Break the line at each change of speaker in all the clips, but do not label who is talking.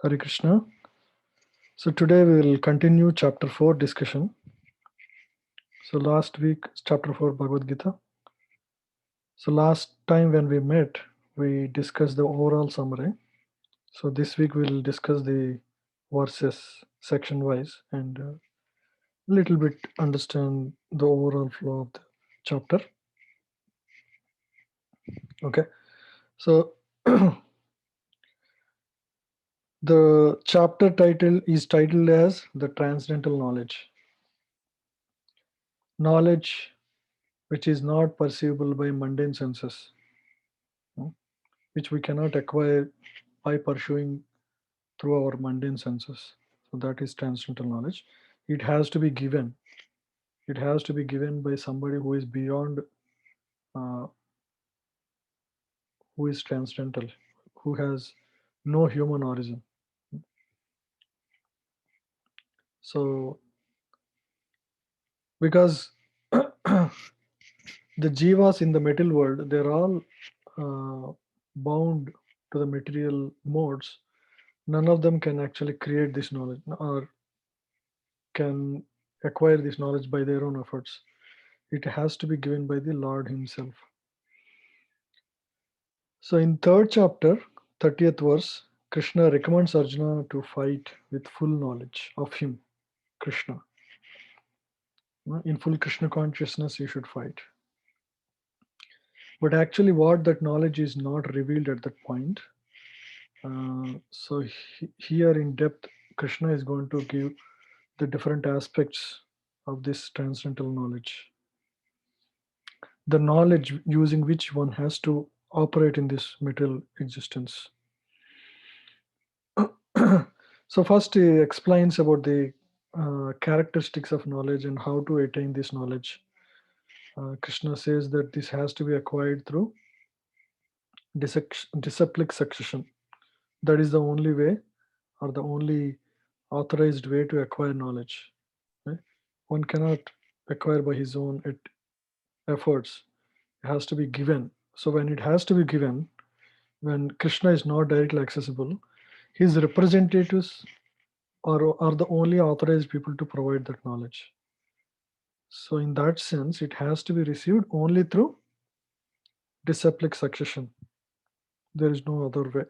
Hare Krishna. So today we will continue chapter 4 discussion. So last week, chapter 4 Bhagavad Gita. So last time when we met, we discussed the overall summary. So this week we'll discuss the verses section wise and a little bit understand the overall flow of the chapter. Okay. So the chapter title is titled as the transcendental knowledge. Knowledge which is not perceivable by mundane senses, which we cannot acquire by pursuing through our mundane senses. So that is transcendental knowledge. It has to be given. It has to be given by somebody who is beyond, uh, who is transcendental, who has no human origin. So because the jivas in the material world, they're all bound to the material modes. None of them can actually create this knowledge or can acquire this knowledge by their own efforts. It has to be given by the Lord Himself. So in third chapter, 30th verse, Krishna recommends Arjuna to fight with full knowledge of him, Krishna. In full Krishna consciousness, you should fight. But actually, what that knowledge is not revealed at that point. So here in depth, Krishna is going to give the different aspects of this transcendental knowledge. The knowledge using which one has to operate in this material existence. So first he explains about the characteristics of knowledge and how to attain this knowledge. Krishna says that this has to be acquired through disciplic succession. That is the only way or the only authorized way to acquire knowledge. Right? One cannot acquire by his own efforts. It has to be given. So when it has to be given, when Krishna is not directly accessible, his representatives are the only authorized people to provide that knowledge. So in that sense, it has to be received only through disciplic succession. There is no other way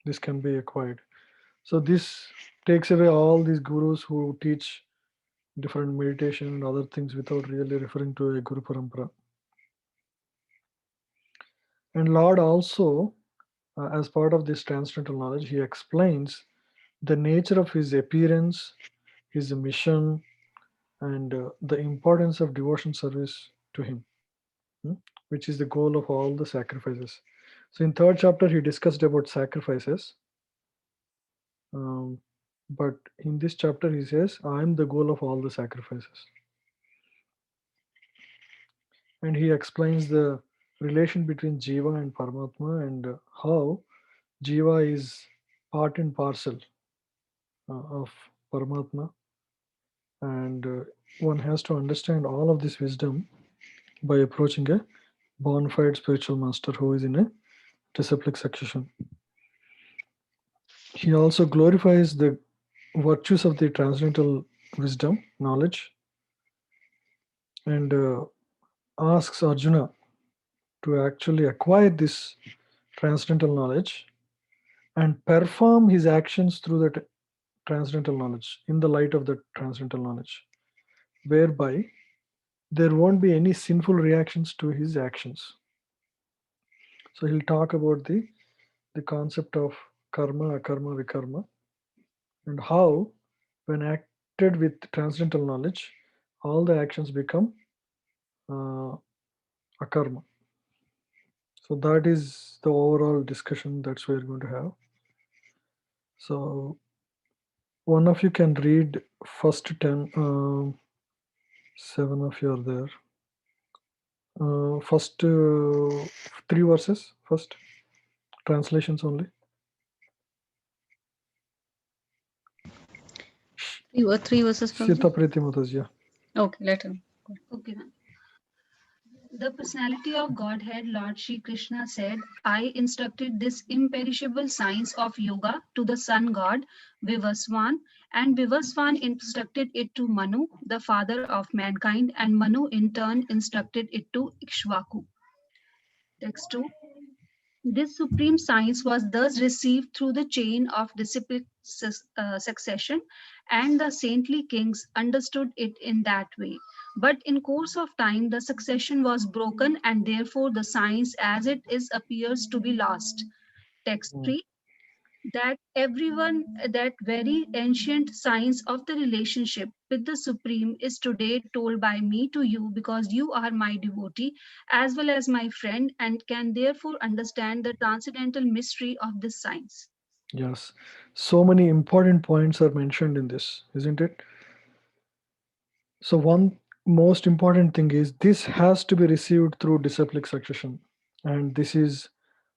this can be acquired. So this takes away all these gurus who teach different meditation and other things without really referring to a Guru Parampara. And Lord also, as part of this transcendental knowledge, he explains the nature of his appearance, his mission, and the importance of devotion service to him, hmm, which is the goal of all the sacrifices. So in third chapter, he discussed about sacrifices. Um, but in this chapter, he says, I am the goal of all the sacrifices. And he explains the relation between Jiva and Paramatma and how Jiva is part and parcel of Paramatma. And one has to understand all of this wisdom by approaching a bona fide spiritual master who is in a disciplic succession. He also glorifies the virtues of the transcendental wisdom, knowledge, and asks Arjuna to actually acquire this transcendental knowledge and perform his actions through that transcendental knowledge in the light of that transcendental knowledge, whereby there won't be any sinful reactions to his actions. So he'll talk about the concept of karma, akarma, vikarma, and how, when acted with transcendental knowledge, all the actions become uh, akarma. So that is the overall discussion that's we're going to have. So one of you can read first 10, 7 of you are there. First 3 verses, first translations only.
Three verses,
Sita
Prabhuji.
Priti Mataji.
Okay, let him.
Okay, ma'am.
The personality of Godhead, Lord Shri Krishna said, I instructed this imperishable science of yoga to the sun god Vivaswan, and Vivaswan instructed it to Manu, the father of mankind, and Manu in turn instructed it to Ikshvaku. Text 2. This supreme science was thus received through the chain of disciplic succession, and the saintly kings understood it in that way. But in course of time, the succession was broken, and therefore the science as it is appears to be lost. Text
Mm.
3. That very ancient science of the relationship with the supreme is today told by me to you, because you are my devotee as well as my friend, and can therefore understand the transcendental mystery of this science.
Yes. So many important points are mentioned in this, isn't it? So, one most important thing is this has to be received through disciplic succession. And this is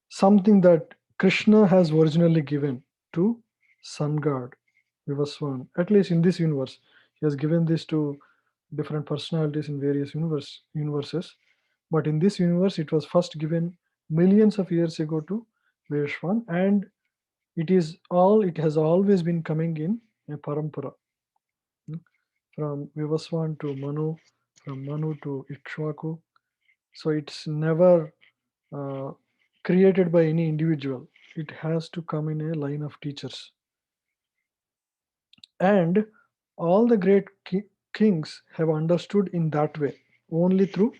something that Krishna has originally given to Sun God, Vivaswan. At least in this universe, he has given this to different personalities in various universes. But in this universe, it was first given millions of years ago to Vivaswan, and it has always been coming in a parampara, hmm, from Vivaswan to Manu, from Manu to Ikshvaku. So it's never uh, created by any individual. It has to come in a line of teachers. And all the great kings have understood in that way, only through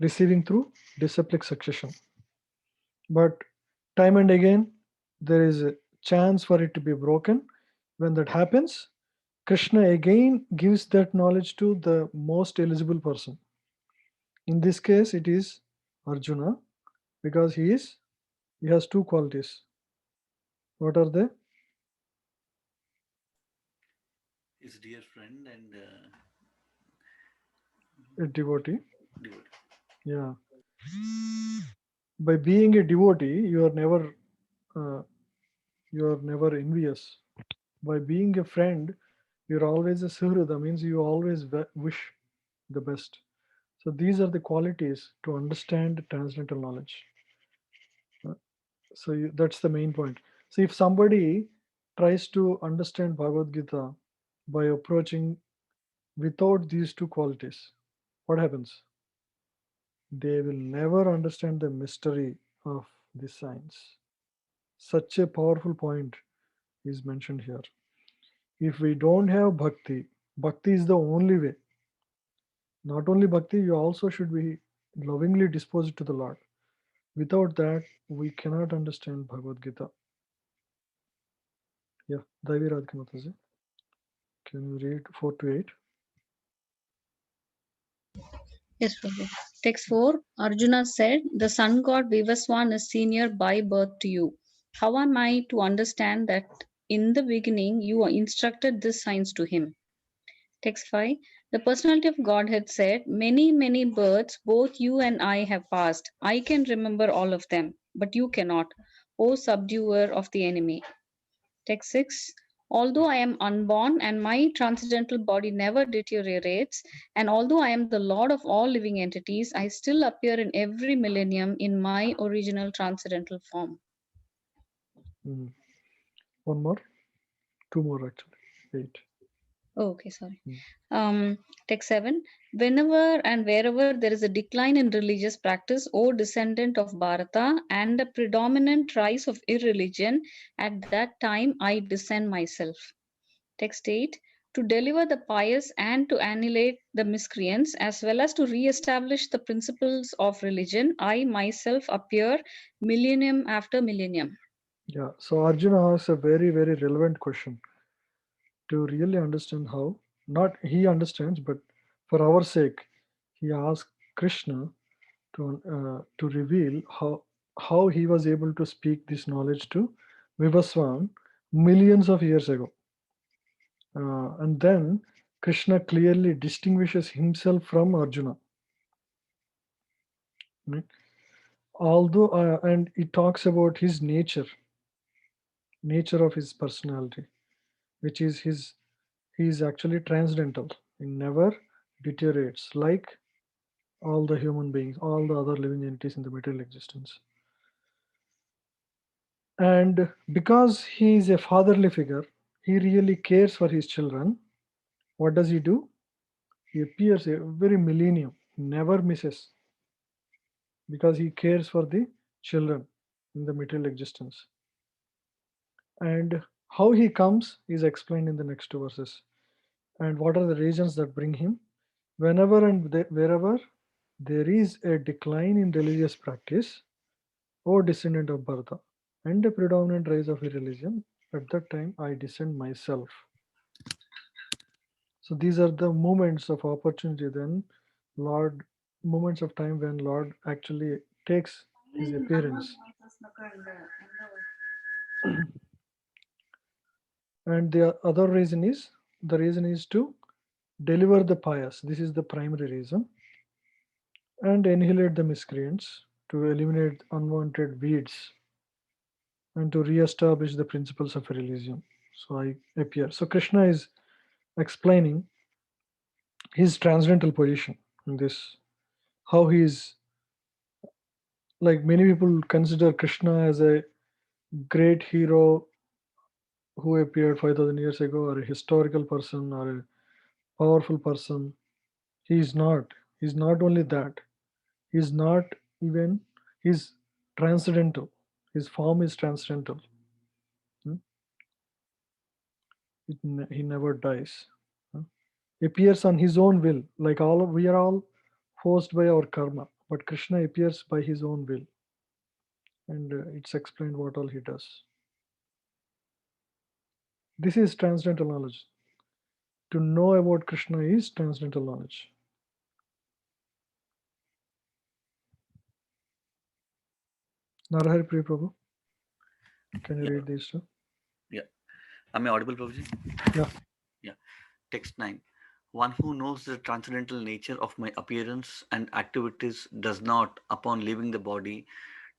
receiving through disciplic succession. But time and again, there is a chance for it to be broken. When that happens, Krishna again gives that knowledge to the most eligible person. In this case, it is Arjuna, because he has two qualities. What are they?
His dear friend and
A devotee.
devotee.
Yeah. By being a devotee, uh, you are never envious. By being a friend, you're always a suhruda, means you always wish the best. So these are the qualities to understand transcendental knowledge. Uh, that's the main point. So if somebody tries to understand Bhagavad Gita by approaching without these two qualities, what happens? They will never understand the mystery of the science. Such a powerful point is mentioned here. If we don't have bhakti, bhakti is the only way. Not only bhakti, you also should be lovingly disposed to the Lord. Without that, we cannot understand Bhagavad Gita. Yeah, Daivi Radhika Mataji, can you read 4 to 8?
Yes, Prabhu. Text 4. Arjuna said, the sun god Vivaswan is senior by birth to you. How am I to understand that in the beginning you instructed this science to him? Text 5. The personality of Godhead said, many, many births both you and I have passed. I can remember all of them, but you cannot, O subduer of the enemy. Text 6. Although I am unborn and my transcendental body never deteriorates, and although I am the Lord of all living entities, I still appear in every millennium in my original transcendental form.
Mm. One more, two more actually. 8.
Oh, okay, sorry.
Mm.
Text 7. Whenever and wherever there is a decline in religious practice, O descendant of Bharata, and a predominant rise of irreligion, at that time I descend myself. Text 8. To deliver the pious and to annihilate the miscreants, as well as to re establish the principles of religion, I myself appear millennium after millennium.
Yeah, so Arjuna asks a very, very relevant question to really understand how, not he understands, but for our sake, he asked Krishna to reveal how he was able to speak this knowledge to Vivaswan millions of years ago. And then Krishna clearly distinguishes himself from Arjuna. Right? Although, and he talks about his nature of his personality, which is he is actually transcendental. He never deteriorates. Like all the human beings, all the other living entities in the material existence. And because he is a fatherly figure, he really cares for his children. What does he do? He appears every millennium, never misses, because he cares for the children in the material existence. And how he comes is explained in the next two verses. And what are the reasons that bring him? Whenever and wherever there is a decline in religious practice, O descendant of Bharata, and a predominant rise of a religion, at that time I descend myself. So these are the moments of opportunity then Lord, moments of time when Lord actually takes his appearance. And the other reason is, the reason is to deliver the pious. This is the primary reason. And annihilate the miscreants, to eliminate unwanted weeds, and to re-establish the principles of religion. So I appear. So Krishna is explaining his transcendental position in this, how he is, like many people consider Krishna as a great hero who appeared 5000 years ago, or a historical person, or a powerful person. He is not. He's not only that. He's not even, he's transcendental. His form is transcendental. Hmm? He never dies. Hmm? Appears on his own will, like we are all forced by our karma, but Krishna appears by his own will, and it's explained what all he does. This is transcendental knowledge. To know about Krishna is transcendental knowledge. Narahari Priya Prabhu, can you
Yeah.
read these two?
Yeah. Am I audible, Prabhuji?
Yeah.
Yeah. Text 9. One who knows the transcendental nature of my appearance and activities does not, upon leaving the body,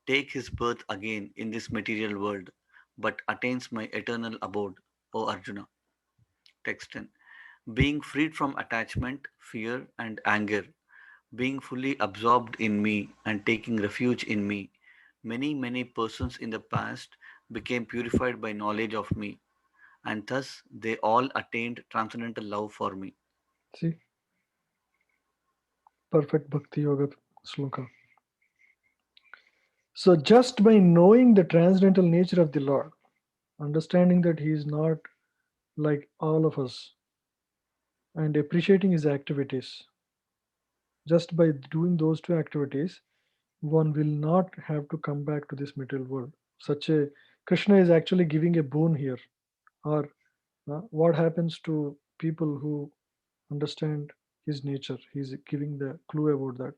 take his birth again in this material world, but attains my eternal abode, O Arjuna. Text 10. Being freed from attachment, fear, and anger, being fully absorbed in me and taking refuge in me, many persons in the past became purified by knowledge of me, and thus they all attained transcendental love for me.
See, perfect Bhakti Yoga sloka. So just by knowing the transcendental nature of the Lord, understanding that he is not like all of us, and appreciating his activities, just by doing those two activities, one will not have to come back to this material world. Such a Krishna is actually giving a boon here. Or what happens to people who understand his nature? He's giving the clue about that.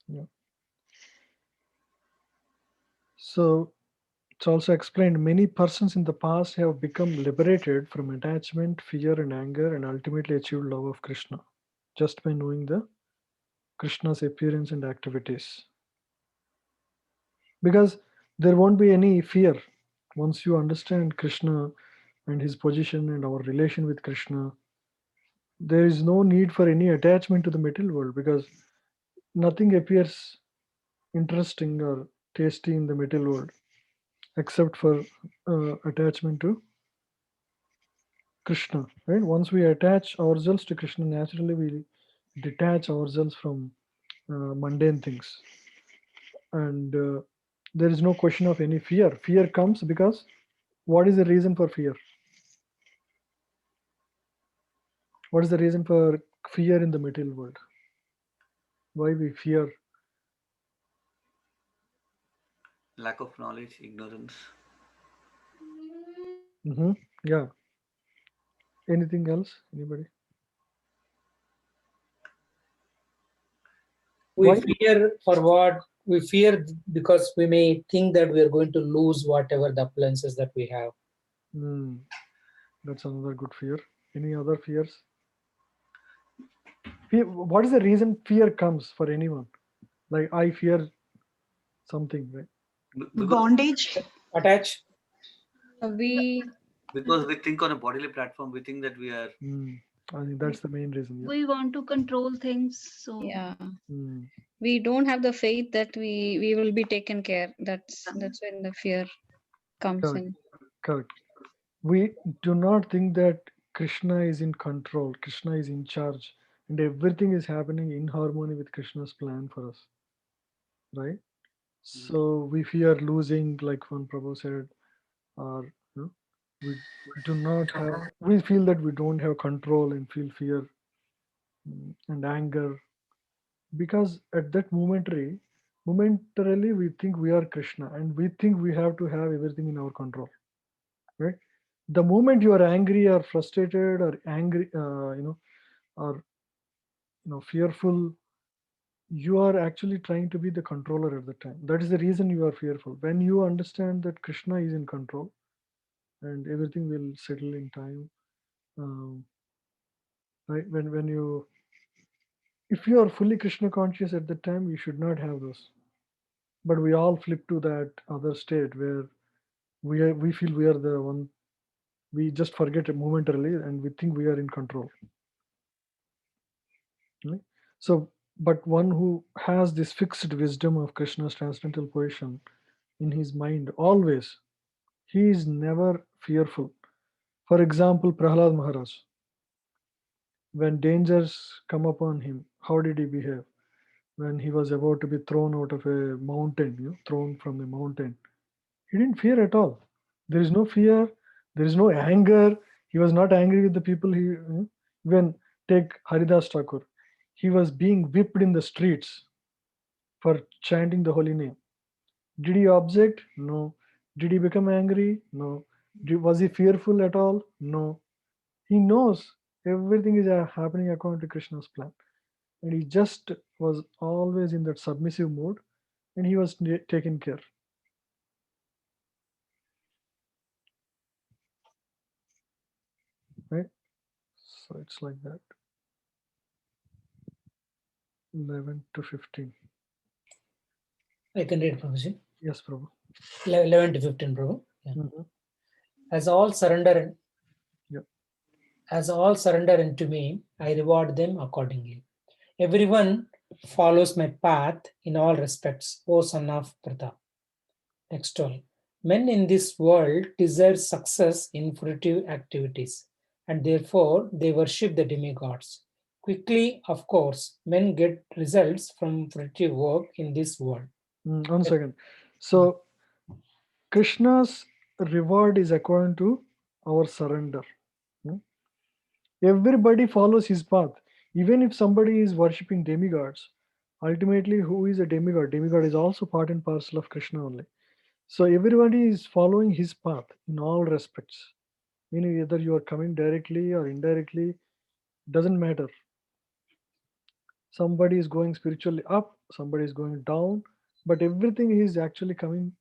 Yeah. So it's also explained many persons in the past have become liberated from attachment, fear, and anger, and ultimately achieved love of Krishna just by knowing the Krishna's appearance and activities. Because there won't be any fear once you understand Krishna and his position and our relation with Krishna. There is no need for any attachment to the material world, because nothing appears interesting or tasty in the material world except for attachment to Krishna. Right? Once we attach ourselves to Krishna, naturally we detach ourselves from mundane things, and there is no question of any fear. Fear comes because, what is the reason for fear? What is the reason for fear in the material world? Why we fear?
Lack of knowledge, ignorance.
Yeah. Anything else? Anybody?
We
Why?
fear for what? We fear because we may think that we are going to lose whatever the appliances that we have.
That's another good fear. Any other fears? What is the reason fear comes for anyone? Like, I fear something, right?
Because
Bondage.
Attach.
We
Because we think on a bodily platform, we think that we are.
I think that's the main reason. Yeah.
We want to control things, so
yeah,
Mm.
we don't have the faith that we will be taken care. That's when the fear comes
Correct.
in.
Correct. We do not think that Krishna is in control, Krishna is in charge, and everything is happening in harmony with Krishna's plan for us, right? So we fear losing, like one Prabhu said, or we do not have, we feel that we don't have control and feel fear and anger because at that momentarily we think we are Krishna and we think we have to have everything in our control, right? The moment you are angry or frustrated or angry, or fearful, you are actually trying to be the controller at the time. That is the reason you are fearful. When you understand that Krishna is in control and everything will settle in time, um, right? When you, if you are fully Krishna conscious at the time, you should not have those. But we all flip to that other state where we feel we are the one. We just forget it momentarily and we think we are in control. Right? So, but one who has this fixed wisdom of Krishna's transcendental position in his mind always, he is never fearful. For example, Prahlad Maharaj, when dangers come upon him, how did he behave? When he was about to be thrown out of a mountain, thrown from a mountain, he didn't fear at all. There is no fear, there is no anger. He was not angry with the people. Even take Haridas Thakur, he was being whipped in the streets for chanting the holy name. Did he object? No. Did he become angry? No. Was he fearful at all? No. He knows everything is happening according to Krishna's plan. And he just was always in that submissive mode and he was taken care. Right? So it's like that. 11 to 15.
I can read, Prabhuji.
Yes, Prabhu.
11 to 15, Prabhu. Yeah.
Mhm.
As all surrender,
Yep.
as all surrender into me, I reward them accordingly. Everyone follows my path in all respects, O son of Pratap. Next one. Men in this world desire success in fruitive activities, and therefore they worship the demigods. Quickly, of course, men get results from fruitive work in this world.
1 second. So Krishna's reward is according to our surrender. Hmm? Everybody follows his path. Even if somebody is worshipping demigods, ultimately, who is a demigod? Demigod is also part and parcel of Krishna only. So everybody is following his path in all respects. Meaning either you are coming directly or indirectly, doesn't matter. Somebody is going spiritually up, somebody is going down, but everything is actually coming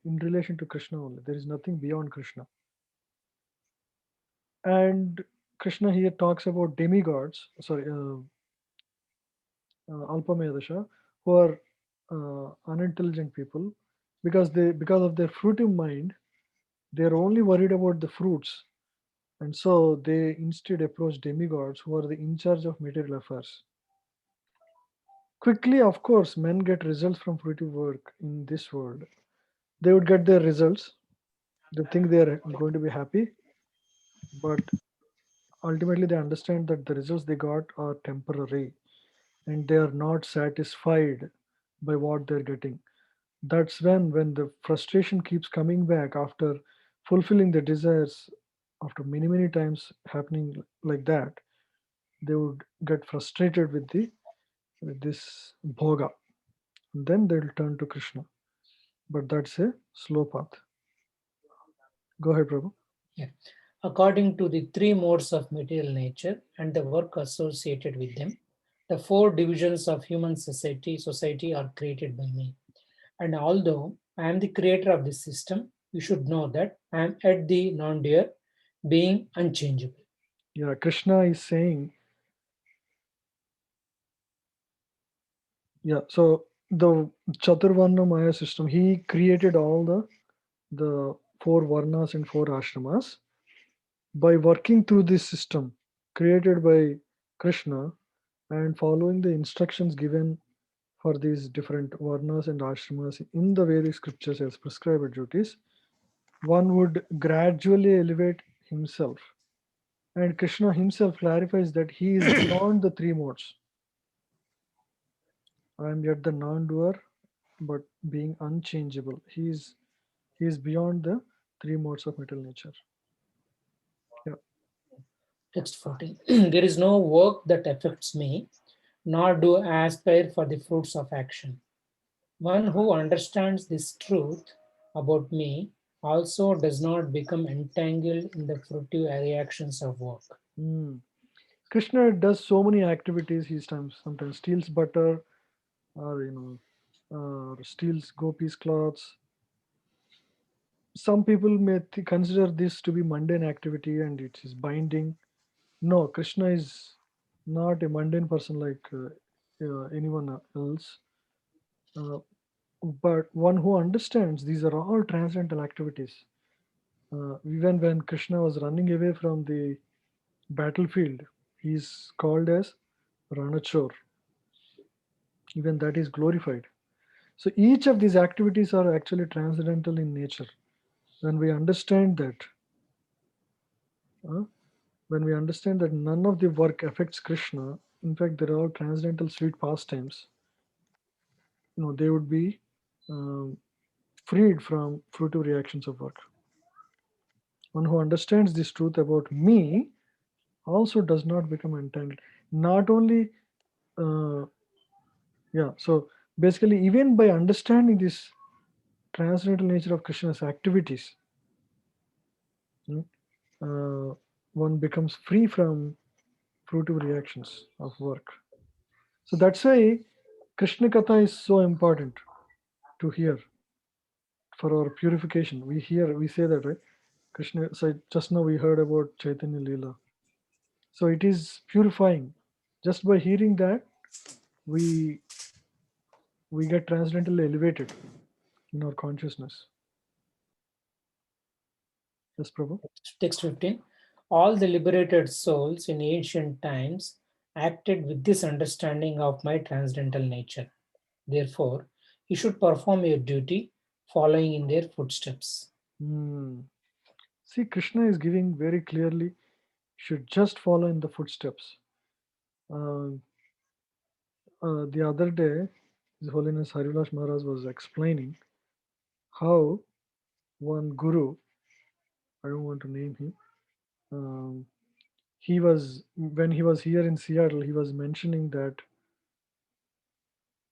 in relation to Krishna only. There is nothing beyond Krishna. And Krishna here talks about demigods, sorry, Alpamedasha, who are unintelligent people, because of their fruitive mind, they are only worried about the fruits, and so they instead approach demigods who are the in charge of material affairs. Quickly, of course, men get results from fruitive work in this world. They would get their results. They think they are going to be happy, but ultimately they understand that the results they got are temporary and they are not satisfied by what they're getting. That's when the frustration keeps coming back after fulfilling the desires after many times happening like that, they would get frustrated with this bhoga. Then they'll turn to Krishna. But that's a slow path. Go ahead, Prabhu.
Yeah. According to the three modes of material nature and the work associated with them, the four divisions of human society are created by me. And although I am the creator of this system, you should know that I am at the non-dual, being unchangeable.
Yeah, Krishna is saying, yeah, so the Chaturvarna Maya system, he created all the 4 varnas and 4 ashramas. By working through this system created by Krishna and following the instructions given for these different varnas and ashramas in the Vedic scriptures as prescribed duties, one would gradually elevate himself. And Krishna himself clarifies that he is beyond the 3 modes. I am yet the non-doer, but being unchangeable. He is beyond the 3 modes of material nature. Yeah.
Text 14. There is no work that affects me, nor do I aspire for the fruits of action. One who understands this truth about me also does not become entangled in the fruitive reactions of work.
Mm. Krishna does so many activities. He sometimes steals butter, or steals gopis' clothes. Some people may consider this to be mundane activity and it is binding. No, Krishna is not a mundane person like anyone else. Uh, but one who understands these are all transcendental activities. Even when Krishna was running away from the battlefield, he's called as Ranachor. Even that is glorified. So each of these activities are actually transcendental in nature. When we understand that, uh, when we understand that none of the work affects Krishna, in fact, they're all transcendental sweet pastimes. They would be um, freed from fruitive reactions of work. One who understands this truth about me also does not become entangled. Not only, uh, yeah. So basically, even by understanding this transcendental nature of Krishna's activities, mm, one becomes free from fruitive reactions of work. So that's why Krishna Katha is so important to hear for our purification. We say that, right? Krishna, so just now we heard about Chaitanya Leela. So it is purifying. Just by hearing that, we get transcendently elevated in our consciousness. Yes, Prabhu.
Text 15. All the liberated souls in ancient times acted with this understanding of my transcendental nature. Therefore, you should perform your duty following in their footsteps.
Hmm. See, Krishna is giving very clearly, should just follow in the footsteps. Uh, the other day, His Holiness Harilash Maharaj was explaining how one guru, I don't want to name him, um, when he was here in Seattle, he was mentioning that,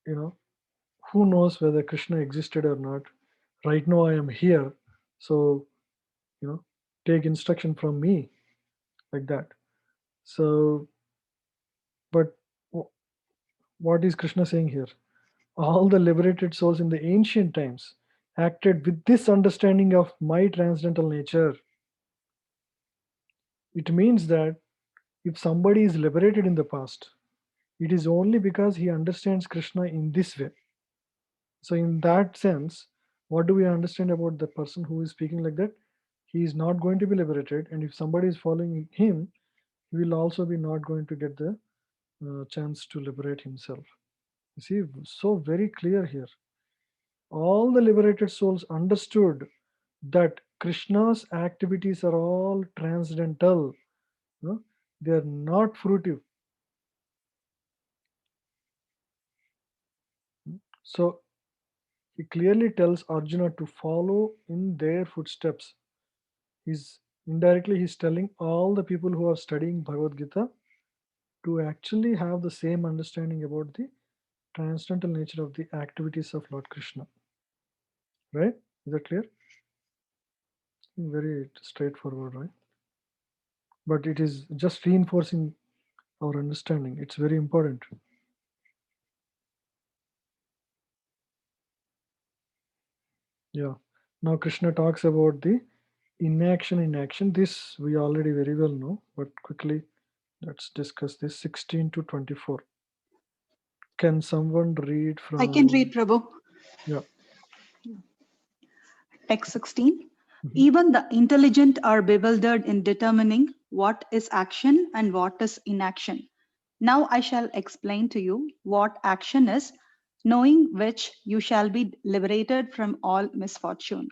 you know, who knows whether Krishna existed or not. Right now, I am here, so, take instruction from me, like that. So, but what is Krishna saying here? All the liberated souls in the ancient times acted with this understanding of my transcendental nature. It means that if somebody is liberated in the past, it is only because he understands Krishna in this way. So, in that sense, what do we understand about the person who is speaking like that? He is not going to be liberated, and if somebody is following him, he will also be not going to get the chance to liberate himself. You see, so very clear here. All the liberated souls understood that Krishna's activities are all transcendental. They are not fruitive. So he clearly tells Arjuna to follow in their footsteps. He's telling all the people who are studying Bhagavad Gita to actually have the same understanding about the transcendental nature of the activities of Lord Krishna. Right? Is that clear? Very straightforward, right? But it is just reinforcing our understanding. It's very important. Yeah. Now Krishna talks about the inaction in action. This we already very well know, but quickly let's discuss this 16 to 24. Can someone read
I can
from?
read, Prabhu.
Yeah.
Text 16. Even the intelligent are bewildered in determining what is action and what is inaction. Now I shall explain to you what action is, knowing which you shall be liberated from all misfortune.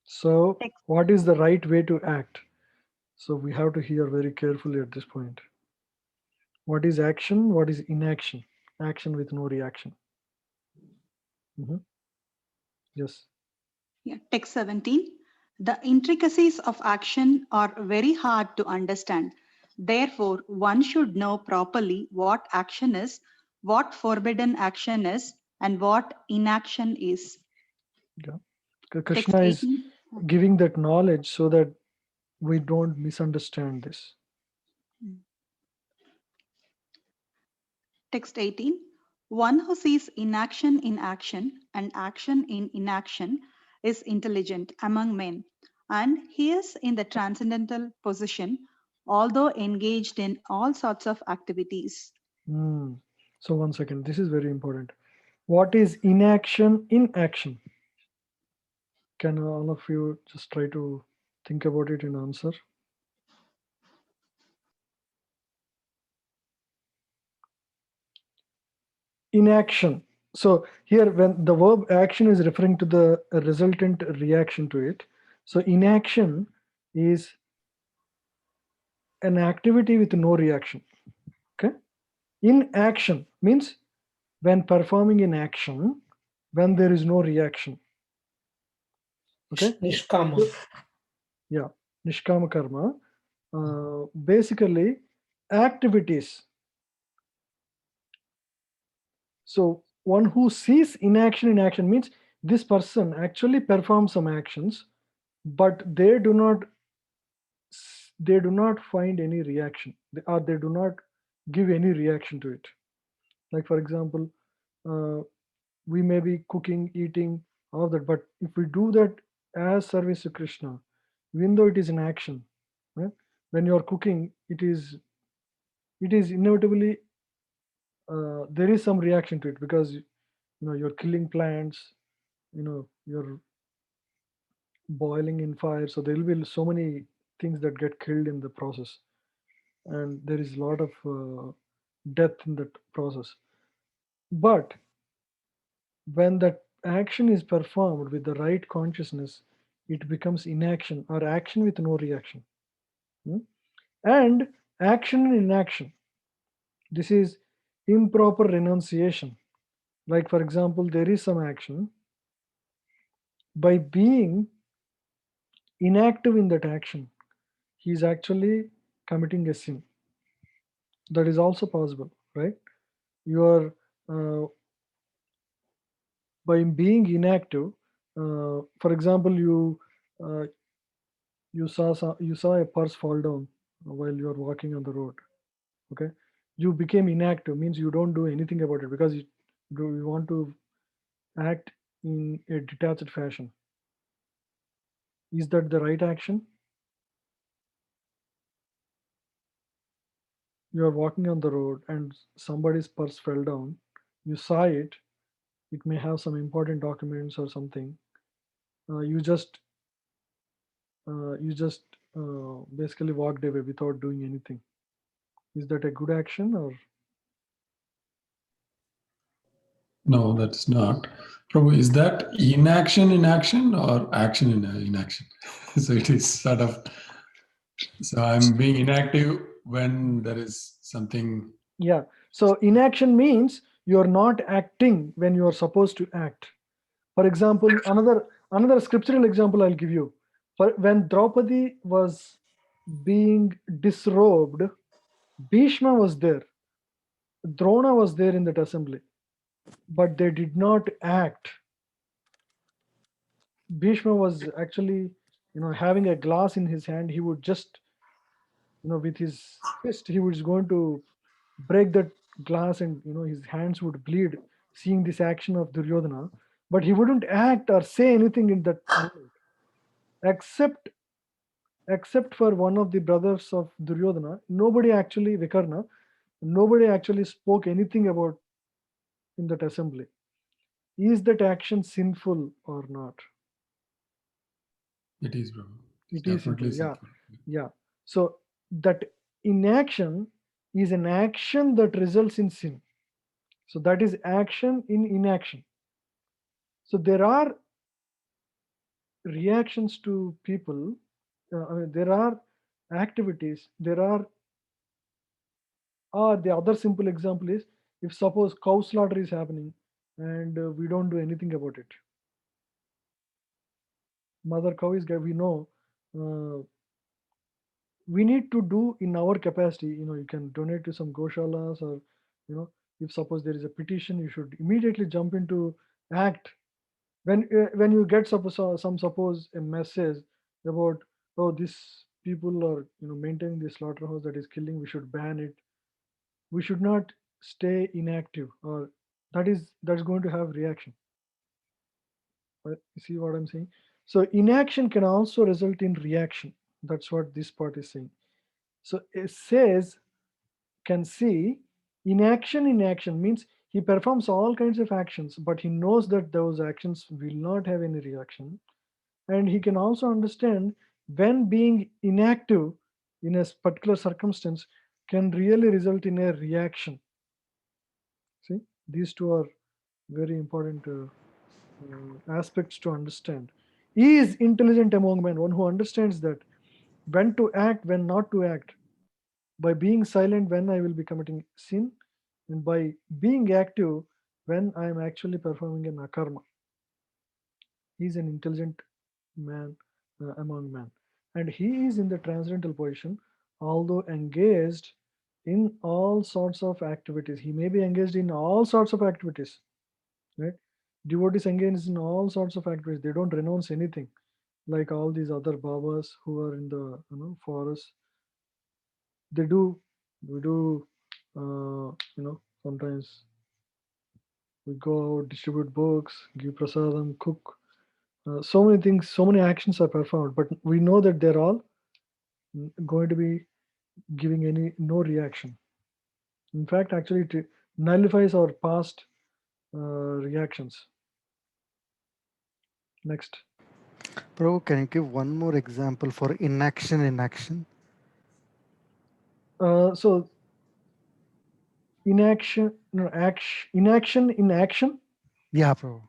So,
Text.
what is the right way to act? So, we have to hear very carefully at this point. What is action? What is inaction? Action with no reaction. Mhm. Yes.
Yeah, text 17. The intricacies of action are very hard to understand. Therefore, one should know properly what action is, what forbidden action is, and what inaction is.
Yeah.
Text
Krishna is
18.
giving that knowledge so that we don't misunderstand this.
Text 18. One who sees inaction in action and action in inaction is intelligent among men, and he is in the transcendental position, although engaged in all sorts of activities.
Hmm. So, one second. This is very important. What is inaction in action? Can all of you just try to think about it and answer? Inaction. So here, when the verb action is referring to the resultant reaction to it, so inaction is an activity with no reaction. Okay. Inaction means when performing in action, when there is no reaction. Okay.
Nishkama.
So, yeah, nishkama karma. Basically, activities. So one who sees inaction in action means this person actually performs some actions, but they do not find any reaction, or they do not give any reaction to it. Like for example, uh, we may be cooking, eating, all of that, but if we do that as service to Krishna, even though it is an action, right? When you are cooking, it is inevitably there is some reaction to it, because you're killing plants, you're boiling in fire, so there will be so many things that get killed in the process, and there is a lot of death in that process. But when that action is performed with the right consciousness, it becomes inaction or action with no reaction. Hmm? And action and inaction, this is improper renunciation. Like for example, there is some action. By being inactive in that action, he is actually committing a sin. That is also possible, right? You are by being inactive. For example, uh, you saw a purse fall down while you are walking on the road. Okay, you became inactive, means you don't do anything about it because you want to act in a detached fashion. Is that the right action? You are walking on the road and somebody's purse fell down. You saw it. It may have some important documents or something. You just basically walked away without doing anything. Is that a good action or?
No, that's not. Prabhu, is that inaction in action or action in inaction? So it is sort of, so I'm being inactive when there is something.
Yeah. So inaction means you're not acting when you are supposed to act. For example, another scriptural example I'll give you. For when Draupadi was being disrobed, Bhishma was there, Drona was there in that assembly, but they did not act. Bhishma was actually, having a glass in his hand. He would just, with his fist, he was going to break that glass, and his hands would bleed seeing this action of Duryodhana. But he wouldn't act or say anything in that moment, except except for one of the brothers of Duryodhana. Nobody actually, Vikarna, nobody actually spoke anything about in that assembly. Is that action sinful or not?
It is, Prabhu. It's
It is simple.
definitely
Yeah.
simple.
Yeah. So that inaction is an action that results in sin. So that is action in inaction. So there are reactions to people. I mean, there are activities. There are, or the other simple example is, if suppose cow slaughter is happening and we don't do anything about it. Mother cow is, we know, uh, we need to do in our capacity. You can donate to some goshalas, or if suppose there is a petition, you should immediately jump into act. When you get suppose a message about, oh, this people are maintaining this slaughterhouse that is killing, we should ban it. We should not stay inactive, or that's going to have reaction. You see what I'm saying? So inaction can also result in reaction. That's what this part is saying. So it says, can see in action means he performs all kinds of actions, but he knows that those actions will not have any reaction. And he can also understand when being inactive in a particular circumstance can really result in a reaction. See, these two are very important aspects to understand. He is intelligent among men, one who understands that when to act, when not to act, by being silent when I will be committing sin, and by being active when I am actually performing an akarma. He is an intelligent man among men, and he is in the transcendental position, although engaged in all sorts of activities. He may be engaged in all sorts of activities, right? Devotees engaged in all sorts of activities. They don't renounce anything, like all these other babas who are in the forest. They do. We do. Sometimes we go out, distribute books, give prasadam, cook. So many things, so many actions are performed, but we know that they're all going to be giving no reaction. In fact, actually, it nullifies our past reactions. Next.
Prabhu, can you give one more example for inaction in action?
So inaction, no, action, inaction in action.
Yeah, Prabhu.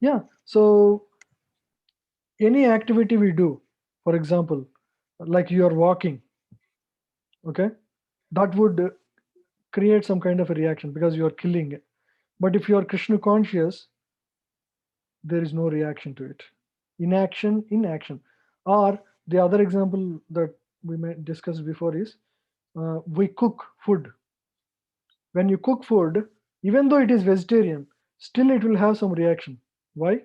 Yeah. So any activity we do, for example, like you are walking, okay, that would create some kind of a reaction because you are killing it. But if you are Krishna conscious, there is no reaction to it. Inaction in action. Or the other example that we may discuss before is, we cook food. When you cook food, even though it is vegetarian, still it will have some reaction. Why?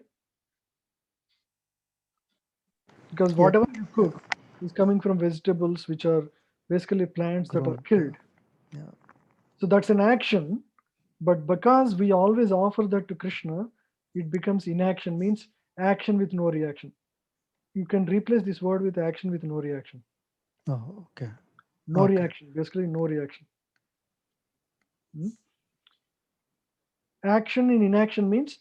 Because
Yeah,
whatever you cook is coming from vegetables, which are basically plants that are
grown.
killed.
Yeah.
So that's an action. But because we always offer that to Krishna, it becomes inaction, means action with no reaction. You can replace this word with action with no reaction.
Oh, okay.
No
Okay.
reaction, basically no reaction. Action in inaction means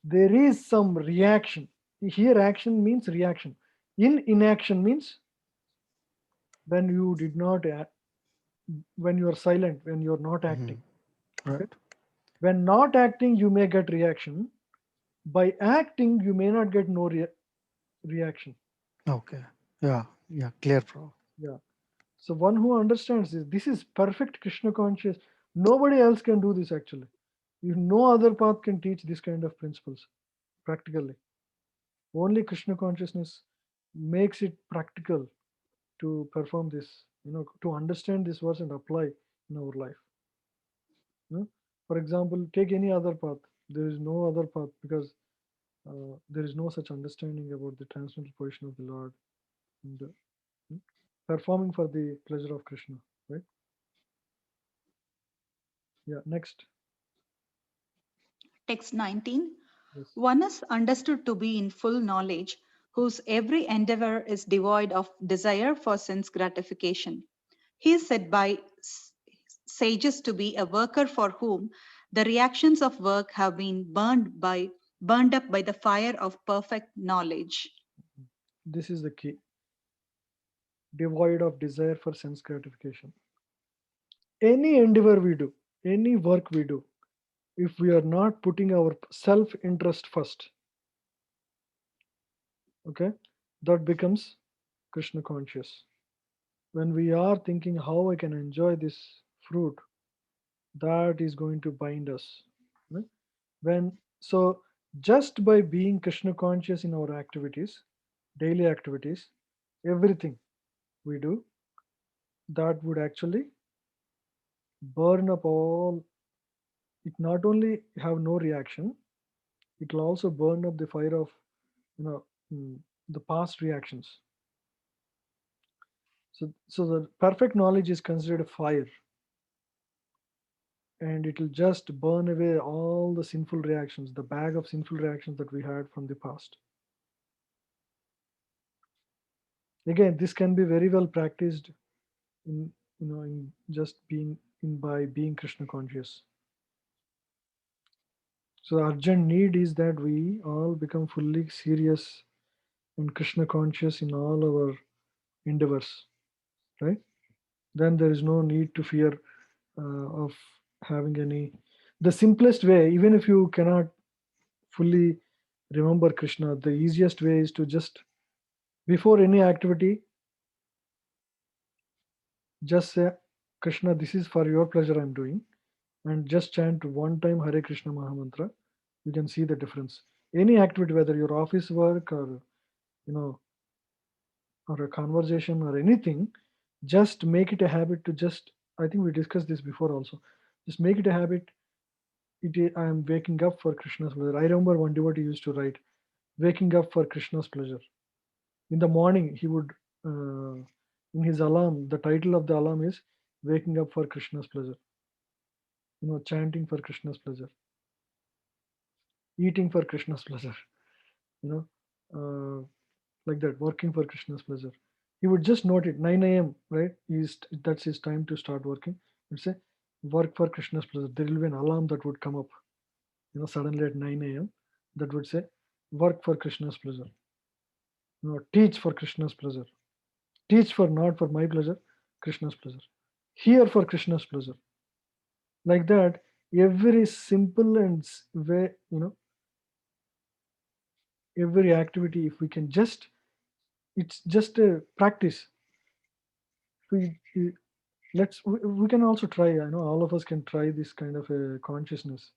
there is some reaction. Here action means reaction. In inaction means when you did not when you are silent, when you are not acting.
Right.
Okay? When not acting, you may get reaction. By acting, you may not get no reaction.
Okay. Yeah. Yeah. Clear, Prabhu.
Yeah. So one who understands this is perfect Krishna conscious. Nobody else can do this actually. No other path can teach this kind of principles practically. Only Krishna consciousness makes it practical to perform this, to understand this verse and apply in our life. For example, take any other path. There is no other path because there is no such understanding about the transcendental position of the Lord and performing for the pleasure of Krishna, right? Yeah, next.
Text 19.
Yes.
One is understood to be in full knowledge, whose every endeavor is devoid of desire for sense gratification. He is said by sages to be a worker for whom the reactions of work have been burned by burned up by the fire of perfect knowledge.
This is the key. Devoid of desire for sense gratification. Any endeavor we do, any work we do, if we are not putting our self interest first, okay, that becomes Krishna conscious. When we are thinking how I can enjoy this fruit, that is going to bind us. Right? When so just by being Krishna conscious in our activities, daily activities, everything we do, that would actually burn up all. It not only have no reaction, it will also burn up the fire of you know mm, the past reactions. So the perfect knowledge is considered a fire, and it will just burn away all the sinful reactions, the bag of sinful reactions that we had from the past. Again, this can be very well practiced in in just being in by being Krishna conscious. So the urgent need is that we all become fully serious and Krishna conscious in all our endeavors, right? Then there is no need to fear of having any. The simplest way, even if you cannot fully remember Krishna, the easiest way is to just before any activity, just say, Krishna, this is for your pleasure I'm doing, and just chant one time Hare Krishna Mahamantra. You can see the difference. Any activity, whether your office work or you know, or a conversation or anything, just make it a habit to just. I think we discussed this before also. Just make it a habit. I am waking up for Krishna's pleasure. I remember one devotee used to write, "Waking up for Krishna's pleasure." In the morning, he would, in his alarm, the title of the alarm is "Waking up for Krishna's pleasure." Chanting for Krishna's pleasure, eating for Krishna's pleasure. You know, like that, working for Krishna's pleasure. He would just note it 9 a.m. Right? That's his time to start working. He'd say, "Work for Krishna's pleasure." There will be an alarm that would come up. Suddenly at 9 a.m. that would say, "Work for Krishna's pleasure." Teach for Krishna's pleasure. Teach for not for my pleasure, Krishna's pleasure. Hear for Krishna's pleasure. Like that, every simple and way, every activity, if we can just, it's just a practice. We can also try. I know all of us can try this kind of a consciousness,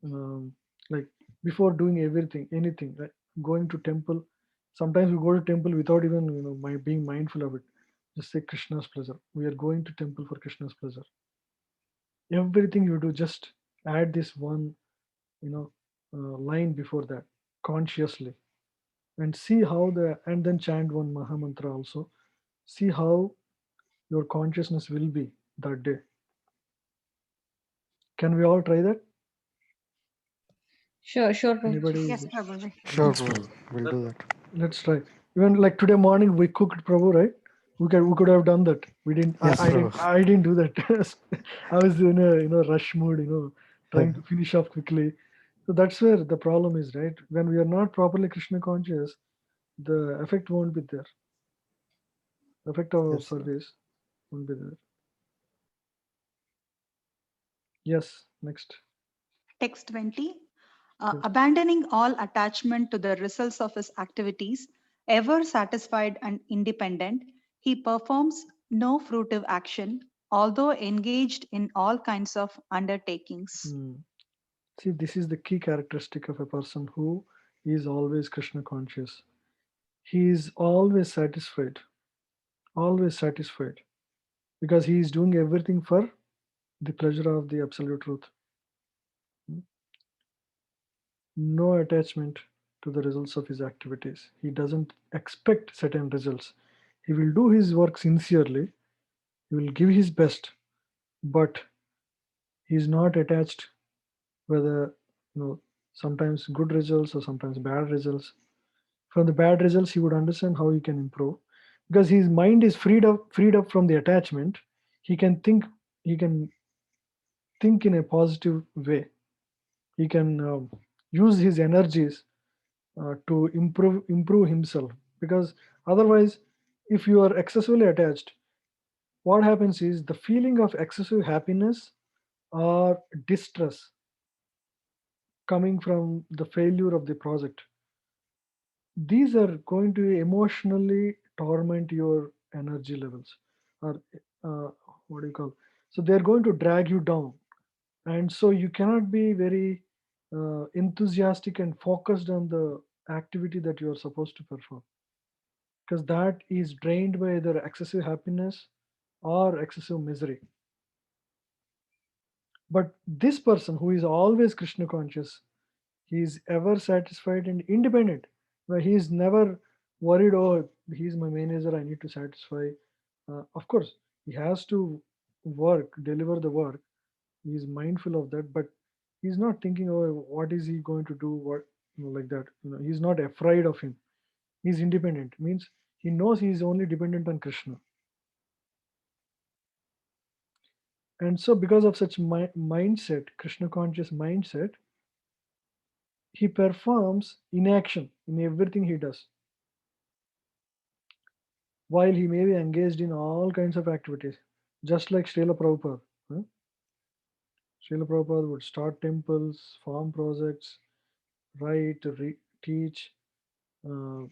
um, like before doing everything, anything, right? Going to temple. Sometimes we go to temple without even being mindful of it. Just say Krishna's pleasure. We are going to temple for Krishna's pleasure. Everything you do, just add this one, line before that consciously, and see how and then chant one Mahamantra also. See how your consciousness will be that day. Can we all try that?
Sure, Prabhu.
Anybody?
Yes, Prabhuji.
Sure,
Yes,
bro.
Prabhu.
We'll do that.
Let's try. Even like today morning, we cooked Prabhu, right? We could have done that. We didn't.
Yes,
I
bro.
didn't. I didn't do that. I was in a rush mood. Trying to finish off quickly. So that's where the problem is, right? When we are not properly Krishna conscious, the effect won't be there. The effect of our
Yes, sir.
service won't be there. Yes. Next.
Text 20.
Yes.
Abandoning all attachment to the results of his activities, ever satisfied and independent, he performs no fruitive action, although engaged in all kinds of undertakings.
See, this is the key characteristic of a person who is always Krishna conscious. He is always satisfied, because he is doing everything for the pleasure of the absolute truth. No attachment to the results of his activities. He doesn't expect certain results. He will do his work sincerely, he will give his best, but he is not attached whether sometimes good results or sometimes bad results. From the bad results, he would understand how he can improve, because his mind is freed up from the attachment. He can think in a positive way. He can use his energies to improve himself. Because otherwise, if you are excessively attached, what happens is the feeling of excessive happiness or distress coming from the failure of the project, these are going to emotionally torment your energy levels, or uh, what do you call, so they're going to drag you down, and so you cannot be very enthusiastic and focused on the activity that you are supposed to perform, because that is drained by either excessive happiness or excessive misery. But this person who is always Krishna conscious, he is ever satisfied and independent. Where he is never worried, oh, he's my manager, I need to satisfy. Of course, he has to work, deliver the work. He is mindful of that, but he's not thinking, oh, what is he going to do? What, like that. He's not afraid of him. He's independent. Means he knows he is only dependent on Krishna. And so, because of such mindset, Krishna conscious mindset, he performs inaction in everything he does. While he may be engaged in all kinds of activities, just like Srila Prabhupada. Huh? Srila Prabhupada would start temples, farm projects, write, teach, uh,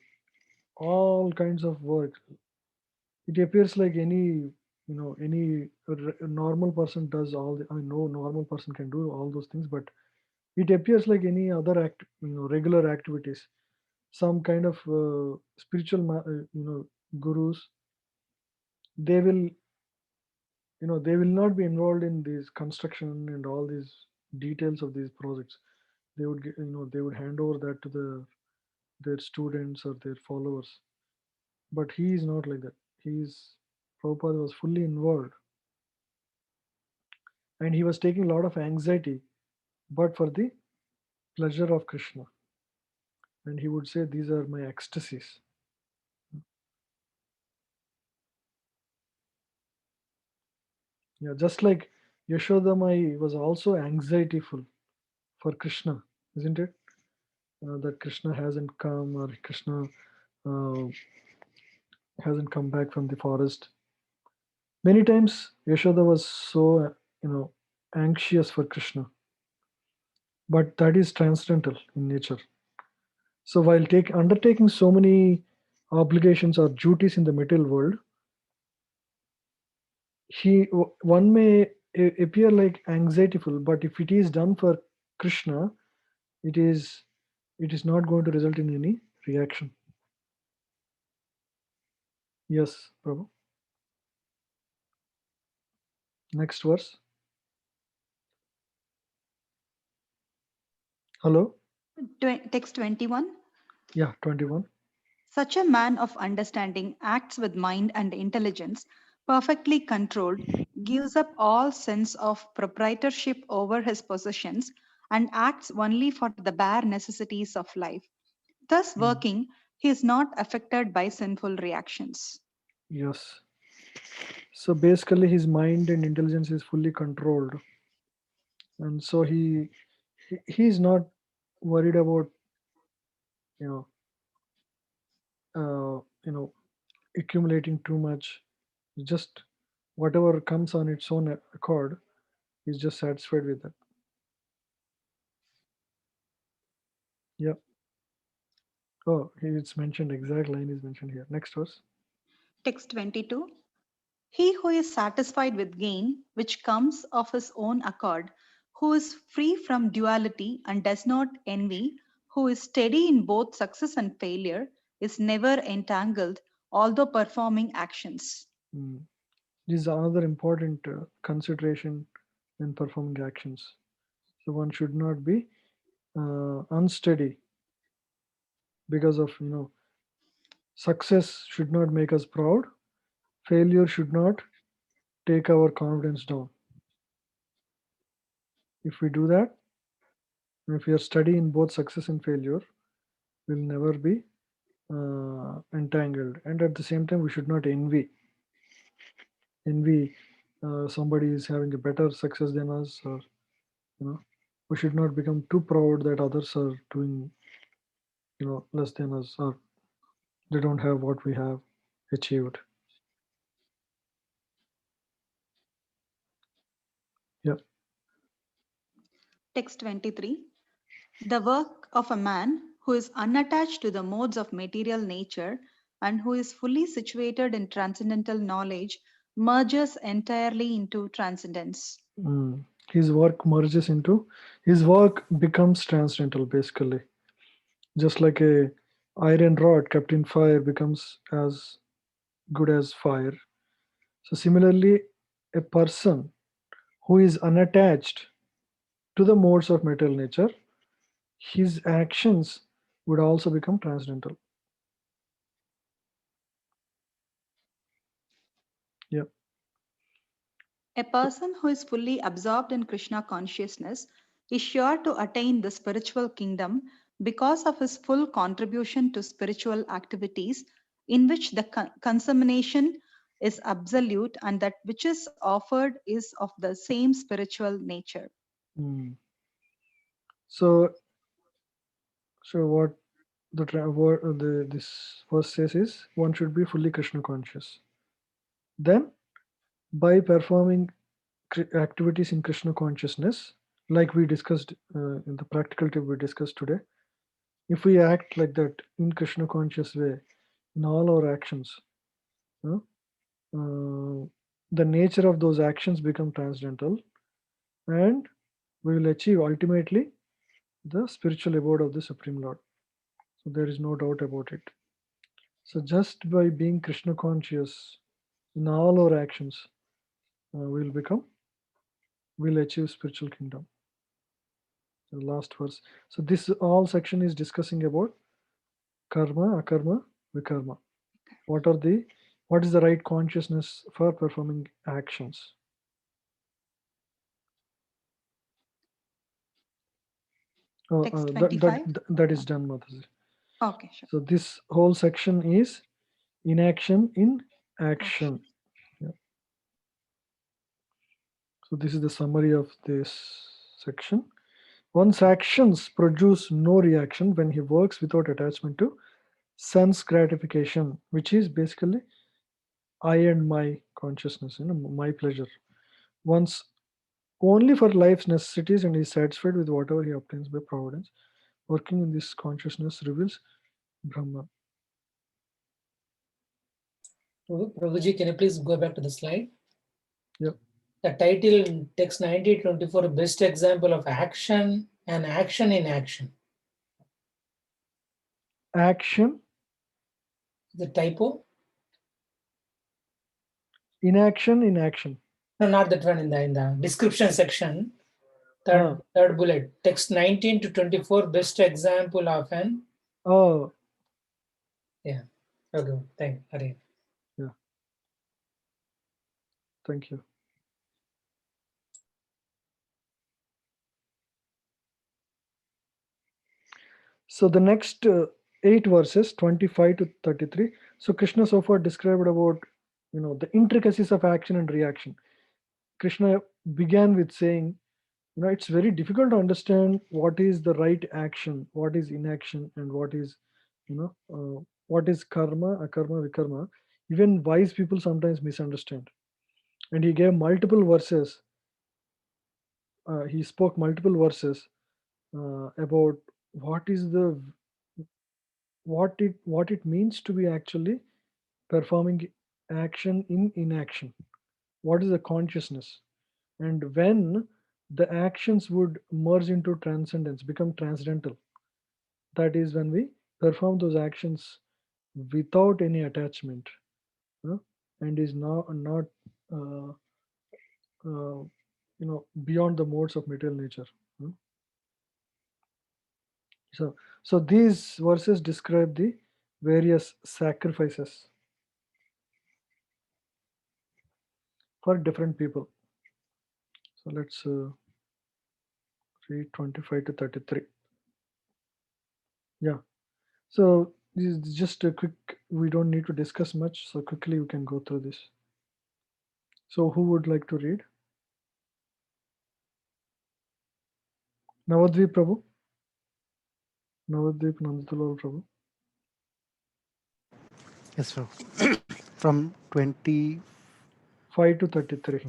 all kinds of work. It appears like any normal person does all the, I mean, no normal person can do all those things, but it appears like any other regular activities. Some kind of spiritual gurus, they will they will not be involved in these construction and all these details of these projects. They would they would hand over that to their students or their followers. But he is not like that. Prabhupada was fully involved, and he was taking a lot of anxiety, but for the pleasure of Krishna. And he would say, these are my ecstasies. Yeah, just like Yashodamai was also anxietyful for Krishna, isn't it? That Krishna hasn't come, or Krishna uh, hasn't come back from the forest. Many times Yashoda was so anxious for Krishna, but that is transcendental in nature. So while undertaking so many obligations or duties in the material world, one may appear like anxietyful, but if it is done for Krishna, it is not going to result in any reaction. Yes, Prabhu. Next verse. Hello.
Text 21.
Yeah, 21.
Such a man of understanding acts with mind and intelligence, perfectly controlled, gives up all sense of proprietorship over his possessions, and acts only for the bare necessities of life. Thus,
Mm.
working, he is not affected by sinful reactions.
Yes. So basically, his mind and intelligence is fully controlled, and so he's not worried about you know accumulating too much. Just whatever comes on its own accord, he's just satisfied with that. Yeah. Oh, it's mentioned, exact line is mentioned here. Next verse.
Text 22. He who is satisfied with gain, which comes of his own accord, who is free from duality and does not envy, who is steady in both success and failure, is never entangled, although performing actions.
Mm. This is another important consideration in performing actions. So one should not be unsteady, because of success should not make us proud. Failure should not take our confidence down. If we do that, if we are steady in both success and failure, we'll never be entangled. And at the same time, we should not envy somebody is having a better success than us, or you know We should not become too proud that others are doing, less than us, or they don't have what we have achieved. Yeah.
Text 23. The work of a man who is unattached to the modes of material nature and who is fully situated in transcendental knowledge merges entirely into transcendence.
His work merges into, his work becomes transcendental basically. Just like a iron rod kept in fire becomes as good as fire. So similarly, a person who is unattached to the modes of material nature, his actions would also become transcendental. Yeah.
A person who is fully absorbed in Krishna consciousness is sure to attain the spiritual kingdom because of his full contribution to spiritual activities, in which the consummation is absolute and that which is offered is of the same spiritual nature.
Mm. So, what this verse says is one should be fully Krishna conscious. Then, by performing activities in Krishna consciousness, like we discussed in the practical tip we discussed today, if we act like that in Krishna conscious way in all our actions, uh, the nature of those actions become transcendental, and we will achieve ultimately the spiritual abode of the Supreme Lord. So there is no doubt about it. So just by being Krishna conscious in all our actions, we'll achieve spiritual kingdom. The last verse. So this all section is discussing about karma, akarma, vikarma. What is the right consciousness for performing actions?
Text
That,
25.
that is done, Mataji.
Okay, sure.
So this whole section is inaction in action. Yeah. So this is the summary of this section. One's actions produce no reaction when he works without attachment to sense gratification, which is basically I and my consciousness, my pleasure. Once only for life's necessities and is satisfied with whatever he obtains by providence. Working in this consciousness reveals Brahman.
Prabhuji, can you please go back to the slide?
Yep.
The title in text 9024, best example of action and action in action.
Action.
The typo?
Inaction in action.
No, not that one. In the description section, third bullet, text 19 to 24, best example of an.
Oh.
Yeah. Okay. Thank you. Hare.
Yeah. Thank you. So the next 8 verses, 25 to 33. So Krishna so far described about the intricacies of action and reaction. Krishna began with saying, it's very difficult to understand what is the right action, what is inaction, and what is karma, akarma, vikarma. Even wise people sometimes misunderstand. And he gave multiple verses. He spoke multiple verses about what it means to be actually performing action in inaction. What is the consciousness? And when the actions would merge into transcendence, become transcendental, that is when we perform those actions without any attachment, and is now not uh, beyond the modes of material nature. So these verses describe the various sacrifices for different people. So let's read 25 to 33. Yeah. So this is just a quick, we don't need to discuss much, so quickly we can go through this. So who would like to read? Navadvip Prabhu. Navadvip Nandatulal Prabhu.
Yes, sir. From 20,
5 to 33.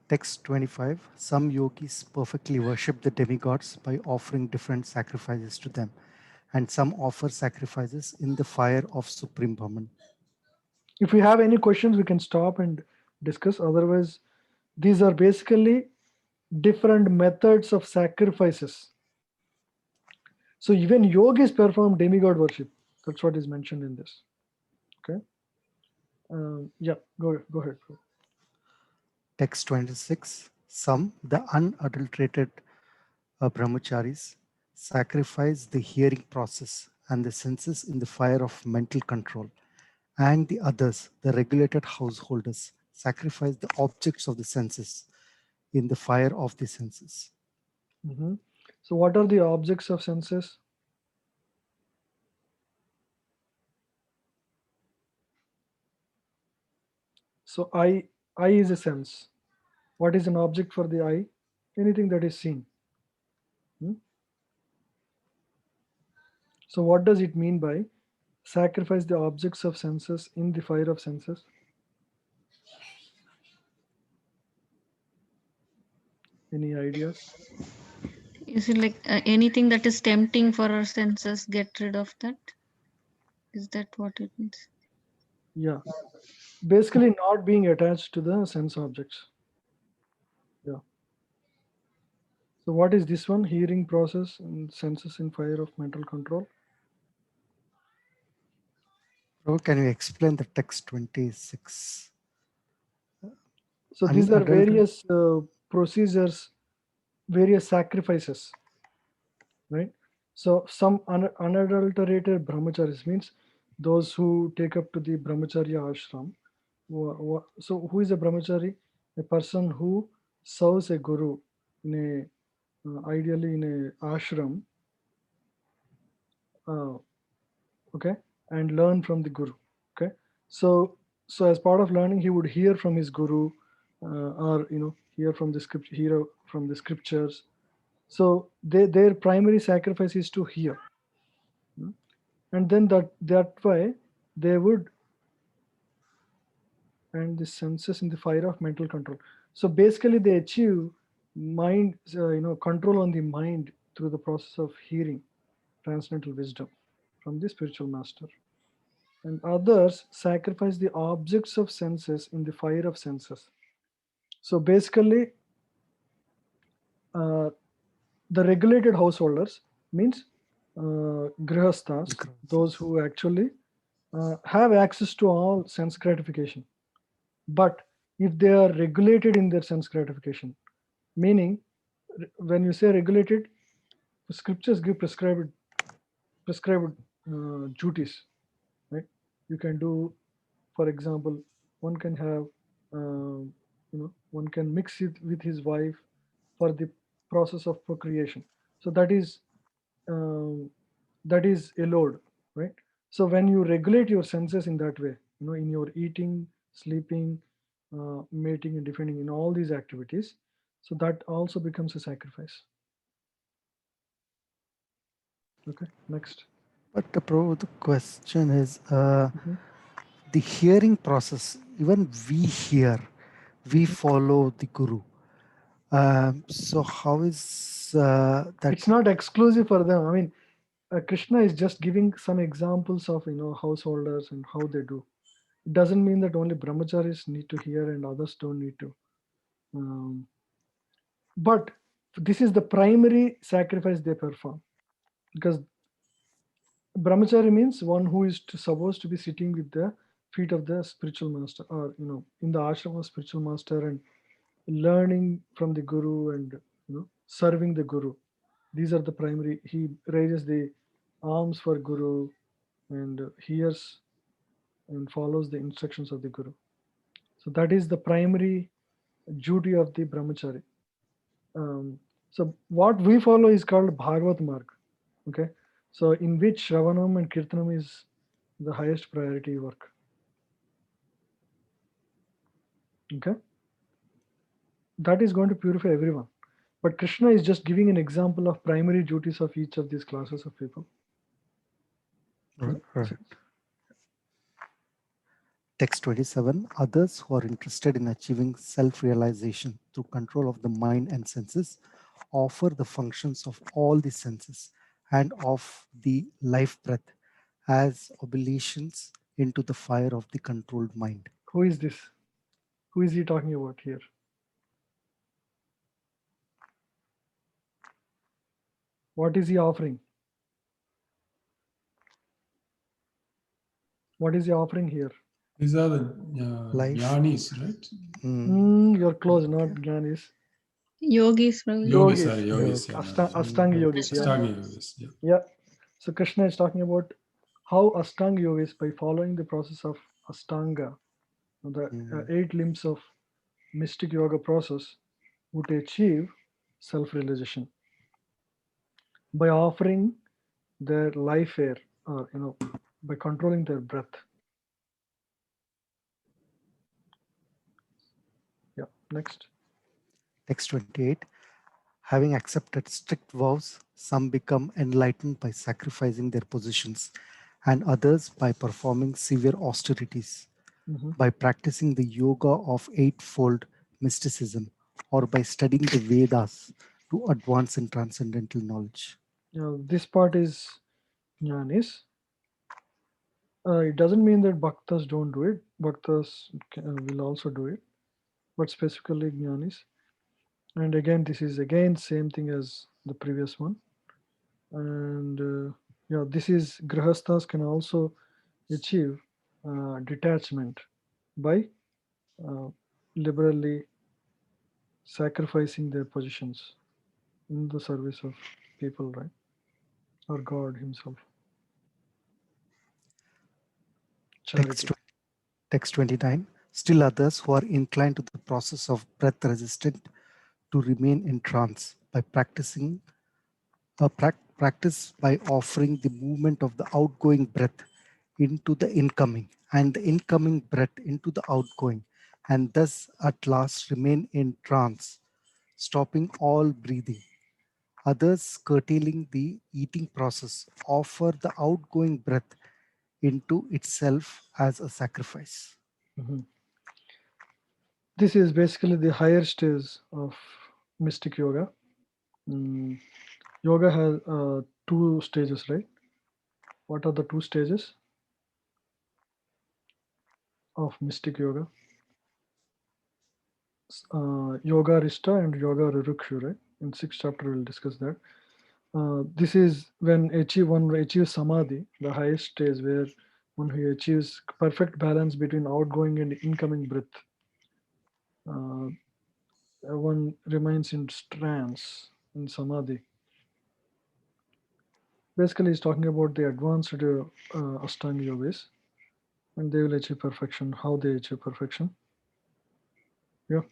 text 25, some yogis perfectly worship the demigods by offering different sacrifices to them, and some offer sacrifices in the fire of Supreme Brahman.
If we have any questions, we can stop and discuss. Otherwise, these are basically different methods of sacrifices. So even yogis perform demigod worship. That's what is mentioned in this. Okay. Yeah, go ahead.
Text 26, some, the unadulterated brahmacharis, sacrifice the hearing process and the senses in the fire of mental control, and the others, the regulated householders, sacrifice the objects of the senses in the fire of the senses.
Mhm. So what are the objects of senses? So eye is a sense. What is an object for the eye? Anything that is seen. Hmm? So what does it mean by sacrifice the objects of senses in the fire of senses? Any ideas?
Is it like anything that is tempting for our senses, get rid of that? Is that what it means?
Yeah. Basically not being attached to the sense objects. Yeah. So what is this one? Hearing process and senses in fire of mental control.
So can you explain the text 26?
So these are
Unadulterated.
various procedures, various sacrifices, right? So some unadulterated brahmacharis means those who take up to the brahmacharya ashram. So who is a brahmachari? A person who serves a guru in a ideally in a ashram, uh, okay, and learn from the guru. Okay, so as part of learning, he would hear from his guru, or hear from the scriptures. So their primary sacrifice is to hear. And then that way they would and the senses in the fire of mental control. So basically they achieve mind control on the mind through the process of hearing transcendental wisdom from the spiritual master. And others sacrifice the objects of senses in the fire of senses. So basically the regulated householders means grihasthas, those who actually have access to all sense gratification. But if they are regulated in their sense gratification, meaning when you say regulated, scriptures give prescribed duties, right? You can do, for example, one can have, one can mix it with his wife for the process of procreation. So um, that is allowed, right? So when you regulate your senses in that way, in your eating, sleeping, mating and defending, in all these activities, so that also becomes a sacrifice. Okay, next.
But Prabhu, the question is, the hearing process, even we hear, we follow the guru. So how is that?
It's not exclusive for them. I mean, Krishna is just giving some examples of householders and how they do. It doesn't mean that only brahmacharis need to hear and others don't need to. But this is the primary sacrifice they perform, because brahmachari means one who is supposed to be sitting with the feet of the spiritual master, or in the ashram of spiritual master, and learning from the guru and serving the guru. These are the primary. He raises the arms for guru and hears and follows the instructions of the guru. So that is the primary duty of the brahmachari. So what we follow is called Bhagavad Marg. Okay, so in which Shravanam and Kirtanam is the highest priority work. Okay, that is going to purify everyone. But Krishna is just giving an example of primary duties of each of these classes of people.
Right. Text 27. Others who are interested in achieving self-realization through control of the mind and senses offer the functions of all the senses and of the life breath as oblations into the fire of the controlled mind.
Who is this? Who is he talking about here? What is he offering? What is he offering here?
These are the
Life.
jnanis, right?
You're close, not Gyanis.
Yogis, Prabhuji.
Yogis, sorry, yogis. Yeah,
Ashtanga yogis. Yeah.
Ashtanga yogis. Yeah.
Yeah. So Krishna is talking about how Ashtanga yogis, by following the process of Ashtanga, the 8 limbs of mystic yoga process, would achieve self-realization by offering their life air, or by controlling their breath. Yeah. Next.
Text 28. Having accepted strict vows, some become enlightened by sacrificing their positions, and others by performing severe austerities, by practicing the yoga of eightfold mysticism, or by studying the Vedas to advance in transcendental knowledge.
This part is Jnanis. It doesn't mean that bhaktas don't do it. Bhaktas will also do it, but specifically Jnanis. And again, this is again same thing as the previous one. And this is grahasthas can also achieve detachment by liberally sacrificing their positions in the service of people, right? Or God Himself. Charity.
Text 29. Still others who are inclined to the process of breath resistant to remain in trance by practicing practice by offering the movement of the outgoing breath into the incoming and the incoming breath into the outgoing, and thus at last remain in trance, stopping all breathing. Others, curtailing the eating process, offer the outgoing breath into itself as a sacrifice.
This is basically the higher stage of mystic yoga. Yoga has 2 stages, right? What are the 2 stages of mystic yoga? Yoga Rishta and Yoga Rurukshu, right? In 6th chapter, we'll discuss that. This is when one achieves samadhi, the highest stage, where one who achieves perfect balance between outgoing and incoming breath. One remains in trance, in samadhi. Basically, he's talking about the advanced Ashtanga yogis, and they will achieve perfection. How they achieve perfection? Yeah.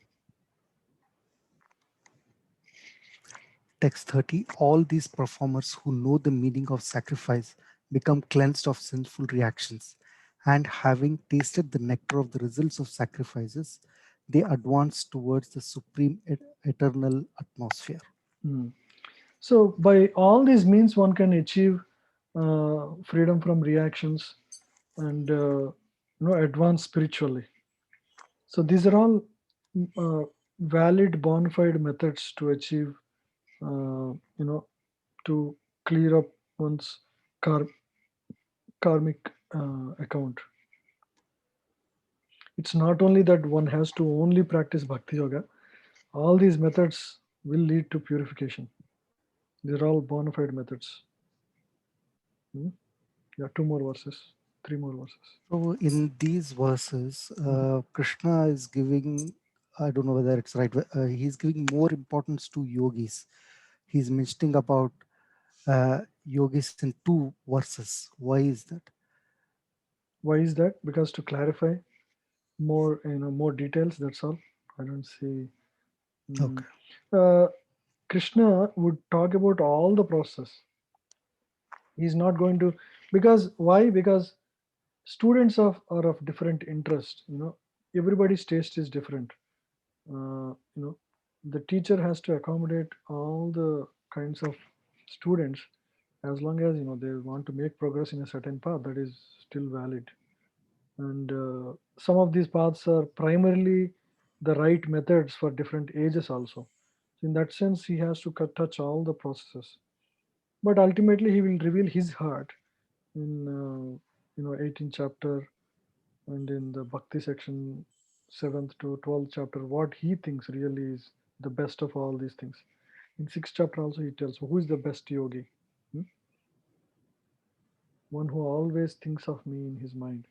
Text 30. All these performers who know the meaning of sacrifice become cleansed of sinful reactions, and having tasted the nectar of the results of sacrifices, they advance towards the supreme eternal atmosphere.
So by all these means, one can achieve freedom from reactions and advance spiritually. So these are all valid bona fide methods to achieve, to clear up one's karmic account. It's not only that one has to only practice bhakti yoga. All these methods will lead to purification. These are all bona fide methods. Yeah, 2 more verses, 3 more verses.
So in these verses, Krishna is giving, I don't know whether it's right, he's giving more importance to yogis. He's mentioning about yogis in 2 verses. Why is that?
Why is that? Because to clarify more, more details. That's all. I don't see.
Okay.
Krishna would talk about all the process. He's not going to, because why? Because students are of different interest. Everybody's taste is different. the teacher has to accommodate all the kinds of students, as long as they want to make progress in a certain path, that is still valid. And some of these paths are primarily the right methods for different ages also. So in that sense, he has to touch all the processes, but ultimately he will reveal his heart in 18th chapter, and in the bhakti section, 7th to 12th chapter, what he thinks really is the best of all these things. In 6th chapter also he tells who is the best yogi. Hmm? One who always thinks of me in his mind.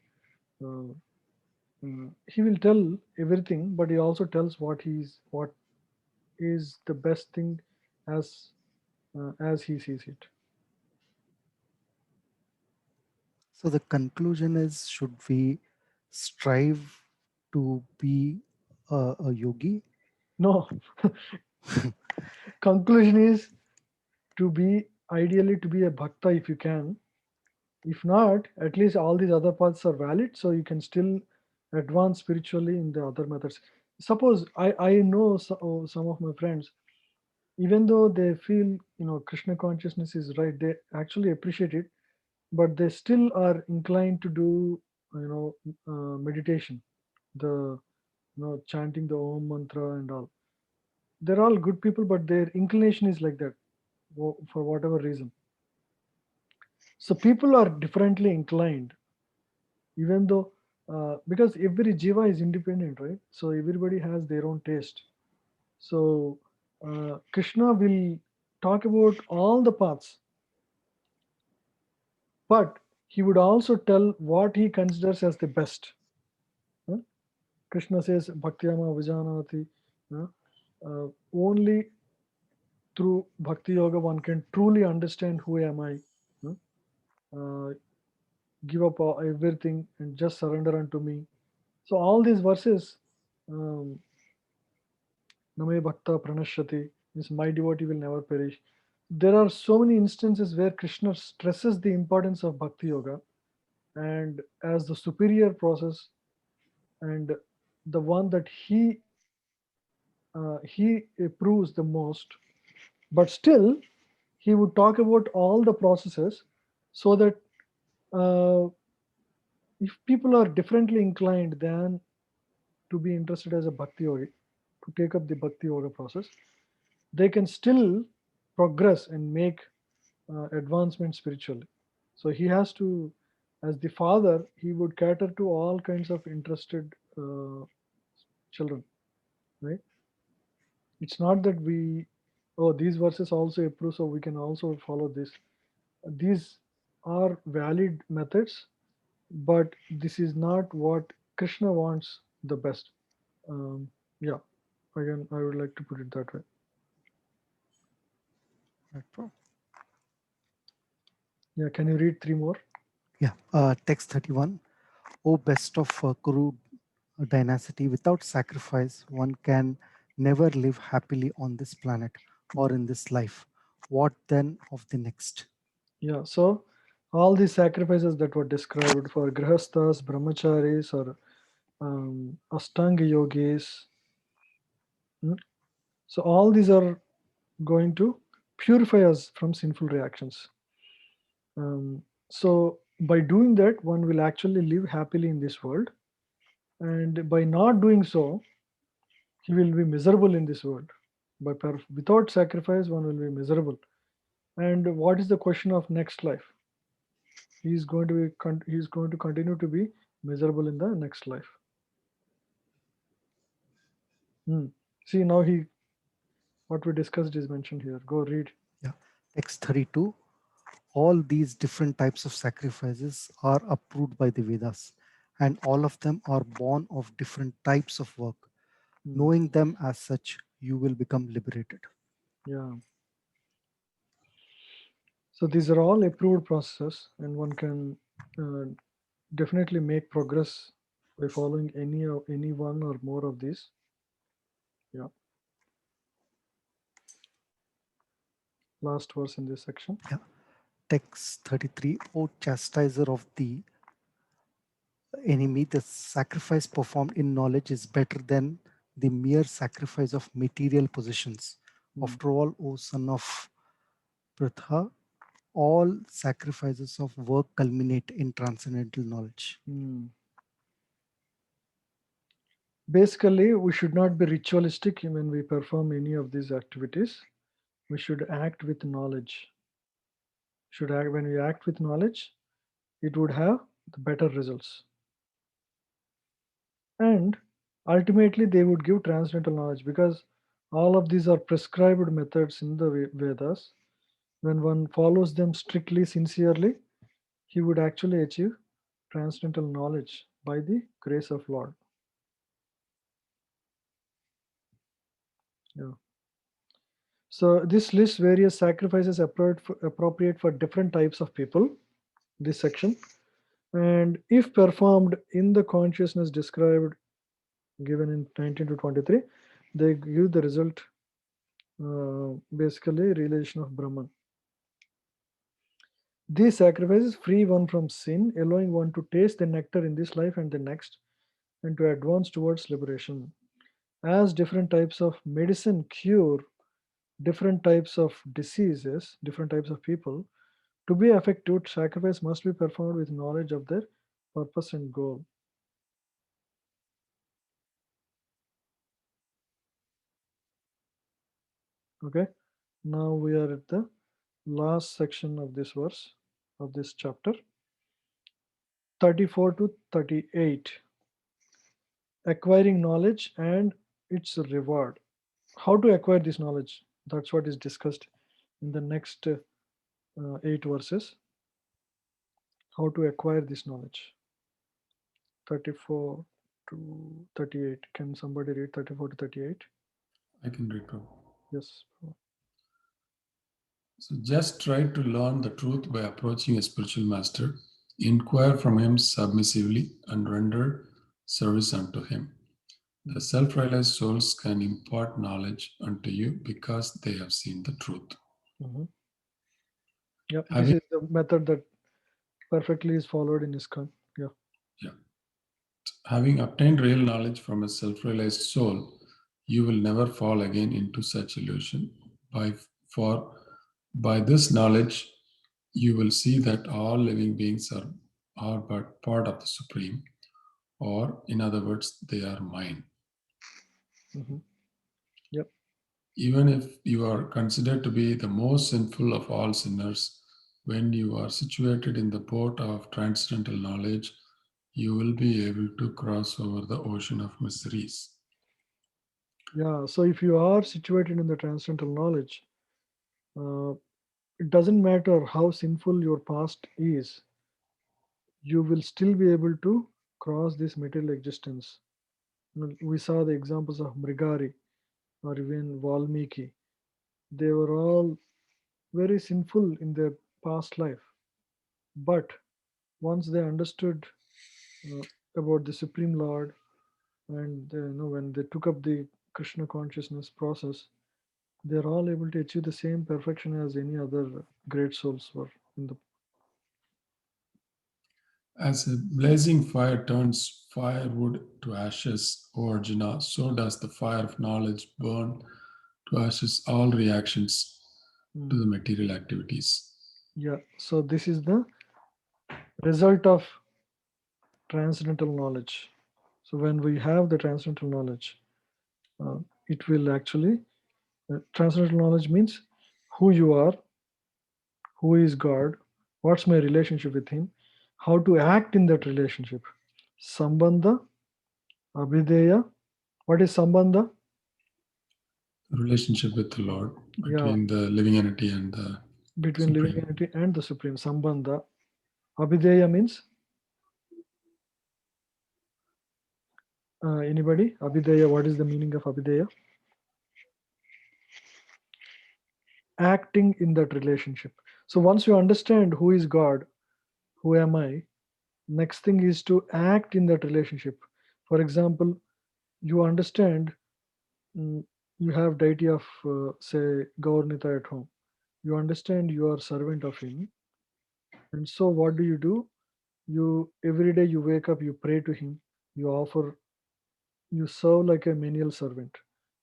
He will tell everything, but he also tells what is the best thing as he sees it.
So the conclusion is, should we strive to be a yogi?
No. Conclusion is to be, ideally to be a bhakta if you can. If not, at least all these other paths are valid, so you can still advance spiritually in the other methods. Suppose I know some of my friends, even though they feel Krishna consciousness is right, they actually appreciate it, but they still are inclined to do meditation, the chanting the Om mantra and all. They're all good people, but their inclination is like that for whatever reason. So people are differently inclined, even though because every jiva is independent, right? So everybody has their own taste. So Krishna will talk about all the paths, but he would also tell what he considers as the best. Huh? Krishna says bhaktyama vijanati. Only through bhakti yoga one can truly understand who am I. Huh? Uh, Give up everything and just surrender unto me. So all these verses, um, Name Bhakta Pranashyati, means my devotee will never perish. There are so many instances where Krishna stresses the importance of Bhakti Yoga and as the superior process, and the one that he approves the most. But still, he would talk about all the processes, so that uh, if people are differently inclined than to be interested as a bhakti yogi, to take up the bhakti yoga process, they can still progress and make advancement spiritually. So he has to, as the father, he would cater to all kinds of interested children, right? It's not that oh, these verses also approve, so we can also follow this. These are valid methods, but this is not what Krishna wants the best. Yeah, again, I would like to put it that way.
Right, bro?
Yeah, can you read three more?
Yeah. Text 31. O best of Kuru dynasty, without sacrifice, one can never live happily on this planet or in this life. What then of the next?
Yeah, so all these sacrifices that were described for grihasthas, brahmacharis, or ashtanga yogis, mm, so all these are going to purify us from sinful reactions. So by doing that, one will actually live happily in this world, and by not doing so, he will be miserable in this world. Without sacrifice, one will be miserable. And what is the question of next life? He's going to continue to be miserable in the next life. See, now what we discussed is mentioned here. Go read.
Yeah. Text 32. All these different types of sacrifices are approved by the Vedas, and all of them are born of different types of work. Knowing them as such, you will become liberated.
Yeah. So these are all approved processes, and one can definitely make progress by following any one or more of these. Yeah. Last verse in this section.
Yeah. Text 33. O chastiser of the enemy, the sacrifice performed in knowledge is better than the mere sacrifice of material possessions.
Hmm.
After all, O son of Pritha, all sacrifices of work culminate in transcendental knowledge.
Hmm. Basically, we should not be ritualistic when we perform any of these activities. We should act with knowledge. Should act when we act with knowledge, it would have the better results. And ultimately, they would give transcendental knowledge because all of these are prescribed methods in the Vedas. When one follows them strictly, sincerely, he would actually achieve transcendental knowledge by the grace of Lord. Yeah. So this lists various sacrifices appropriate for different types of people. This section, and if performed in the consciousness described given in 19 to 23, they give the result, basically realization of Brahman. These sacrifices free one from sin, allowing one to taste the nectar in this life and the next, and to advance towards liberation. As different types of medicine cure different types of diseases, different types of people, to be effective, sacrifice must be performed with knowledge of their purpose and goal. Okay, now we are at the last section of this verse, of this chapter, 34 to 38. Acquiring knowledge and its reward. How to acquire this knowledge? That's what is discussed in the next 8 verses. How to acquire this knowledge. 34 to 38. Can somebody read 34 to 38?
I can read. Prabhu.
Yes.
So just try to learn the truth by approaching a spiritual master, inquire from him submissively, and render service unto him. The self-realized souls can impart knowledge unto you because they have seen the truth.
Mm-hmm. Yeah, this
Having,
is the method that perfectly is followed in ISKCON. Yeah.
yeah, having obtained real knowledge from a self-realized soul, you will never fall again into such illusion. For by this knowledge, you will see that all living beings are but part of the Supreme, or in other words, they are mine.
Mm-hmm. Yep.
Even if you are considered to be the most sinful of all sinners, when you are situated in the port of transcendental knowledge, you will be able to cross over the ocean of miseries.
Yeah. So if you are situated in the transcendental knowledge, uh, it doesn't matter how sinful your past is, you will still be able to cross this material existence. We saw the examples of Mrigari or even Valmiki. They were all very sinful in their past life. But once they understood uh, about the Supreme Lord, and when they took up the Krishna consciousness process, they're all able to achieve the same perfection as any other great souls were in the.
As a blazing fire turns firewood to ashes, O Arjuna, so does the fire of knowledge burn to ashes all reactions to the material activities.
Yeah, so this is the result of transcendental knowledge. So when we have the transcendental knowledge, it will actually, transcendental knowledge means who you are, who is God, what's my relationship with Him, how to act in that relationship. Sambandha, Abhideya. What is Sambandha?
Relationship with the Lord
Yeah,
between the living entity and the
between living
Supreme.
entity and the Supreme. Sambandha. Abhideya means anybody? Abhideya, what is the meaning of Abhideya? Acting in that relationship. So once you understand who is God, who am I, next thing is to act in that relationship. For example, you understand, mm, you have deity of, say, Gaurnita at home. You understand you are servant of him. And so what do? You every day you wake up, you pray to him, you offer you serve like a menial servant,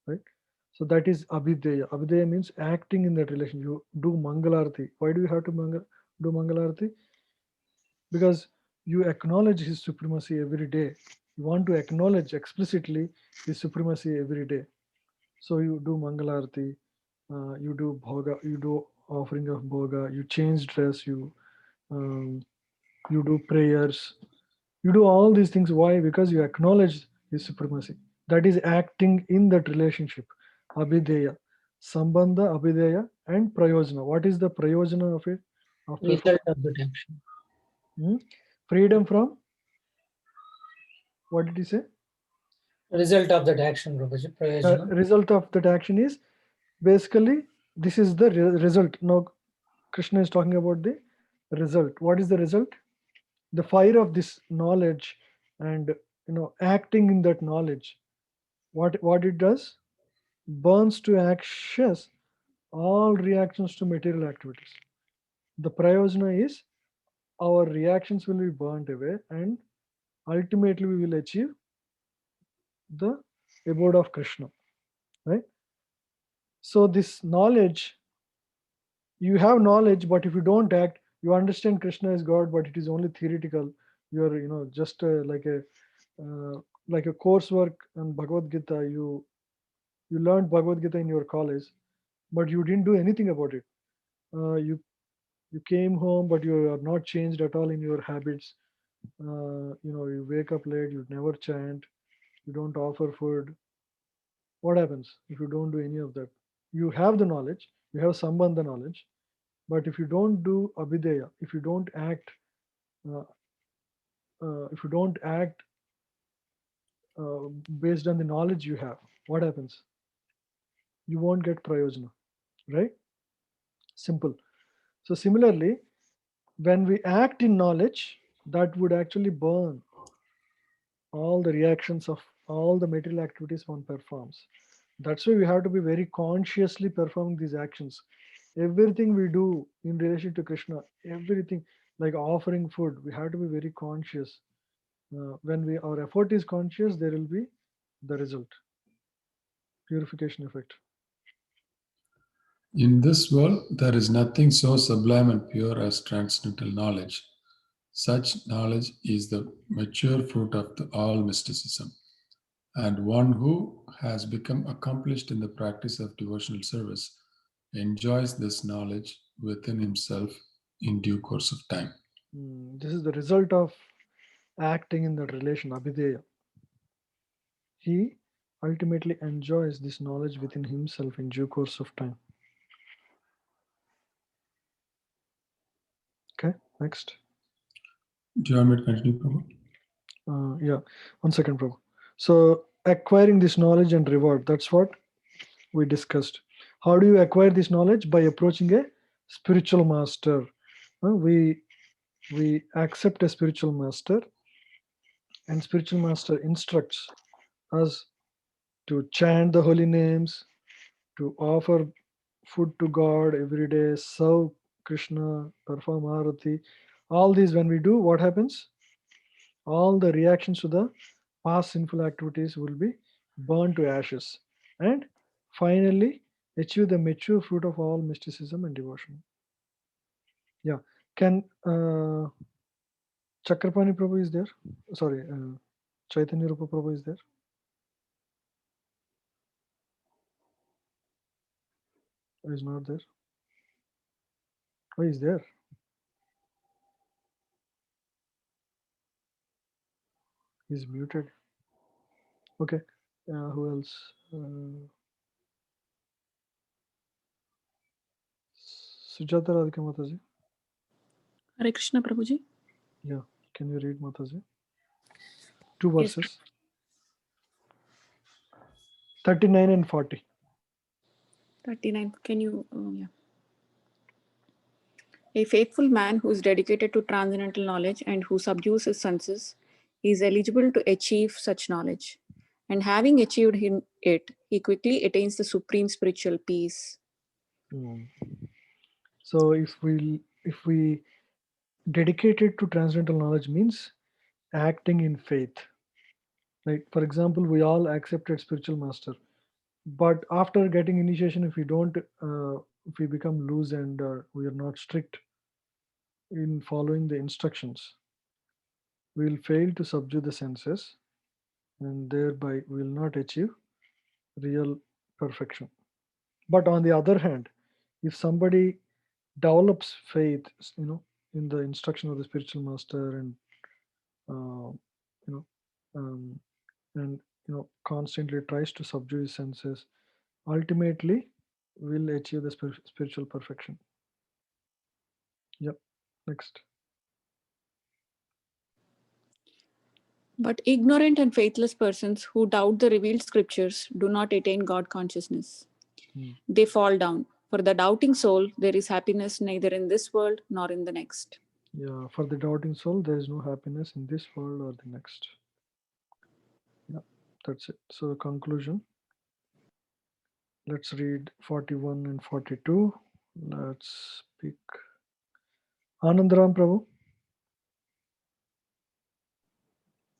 right? So that is abhideya. Abhideya means acting in that relation. You do mangalarti. Why do you have to do mangalarti? Because you acknowledge his supremacy every day. You want to acknowledge explicitly his supremacy every day. So you do mangalarti, you do bhoga, you do offering of bhoga, you change dress, um, you do prayers, you do all these things. Why? Because you acknowledge his supremacy. That is acting in that relationship. Abhideya, sambandha, abhideya, and prayojana. What is the prayojana of it? Of
Result of that action.
freedom from, what did he say?
Result of that action, Prabhuji. Prayojana.
Result of that action is basically this is the result. Now Krishna is talking about the result. What is the result? The fire of this knowledge and acting in that knowledge. What it does? Burns to ashes all reactions to material activities. The prayojana is our reactions will be burnt away and ultimately we will achieve the abode of Krishna, right? So this knowledge, you have knowledge, but if you don't act, you understand Krishna is God, but it is only theoretical. You're just like a coursework on Bhagavad Gita. You learned Bhagavad Gita in your college, but you didn't do anything about it. You came home, but you are not changed at all in your habits. You wake up late, you never chant, you don't offer food. What happens if you don't do any of that? You have the knowledge, you have sambandha knowledge, but if you don't do abhideya, uh, if you don't act based on the knowledge you have, what happens? You won't get prayojana, right? Simple. So similarly, when we act in knowledge, that would actually burn all the reactions of all the material activities one performs. That's why we have to be very consciously performing these actions. Everything we do in relation to Krishna, everything like offering food, we have to be very conscious. When our effort is conscious, there will be the result, purification effect.
In this world, there is nothing so sublime and pure as transcendental knowledge. Such knowledge is the mature fruit of all mysticism. And one who has become accomplished in the practice of devotional service enjoys this knowledge within himself in due course of time.
This is the result of acting in that relation, abhideya. He ultimately enjoys this knowledge within himself in due course of time. Okay, next.
Do you want me to continue, Prabhu?
Yeah, 1 second, Prabhu. So acquiring this knowledge and reward, that's what we discussed. How do you acquire this knowledge? By approaching a spiritual master. We accept a spiritual master, and spiritual master instructs us to chant the holy names, to offer food to God every day, serve Krishna, perform arati. All these, when we do, what happens? All the reactions to the past sinful activities will be burned to ashes and finally achieve the mature fruit of all mysticism and devotion. Yeah. Can Chakrapani Prabhu is there? Sorry, Chaitanya Rupa Prabhu is there? Or is not there? Oh, he's there. He's muted. Okay. Who else? Sujata Radhika Mataji.
Hare Krishna Prabhuji.
Yeah. Can you read Mataji? 2
Yes.
verses. 39 and 40.
39. Can you? Yeah. A faithful man who is dedicated to transcendental knowledge and who subdues his senses is eligible to achieve such knowledge. And having achieved it, he quickly attains the supreme spiritual peace.
So if we dedicated to transcendental knowledge means acting in faith, Right? For example, we all accepted spiritual master, but after getting initiation, if we don't, if we become loose and we are not strict in following the instructions, we will fail to subdue the senses, and thereby we will not achieve real perfection. But on the other hand, if somebody develops faith, in the instruction of the spiritual master, and uh, you know, um, and constantly tries to subdue his senses, ultimately will achieve the spiritual perfection. Yep. Next.
But ignorant and faithless persons who doubt the revealed scriptures do not attain God consciousness. They fall down. For the doubting soul, there is happiness neither in this world nor in the next.
Yeah, for the doubting soul, there is no happiness in this world or the next. Yeah, that's it. So, the conclusion. Let's read 41 and 42. Let's pick Anandram Prabhu.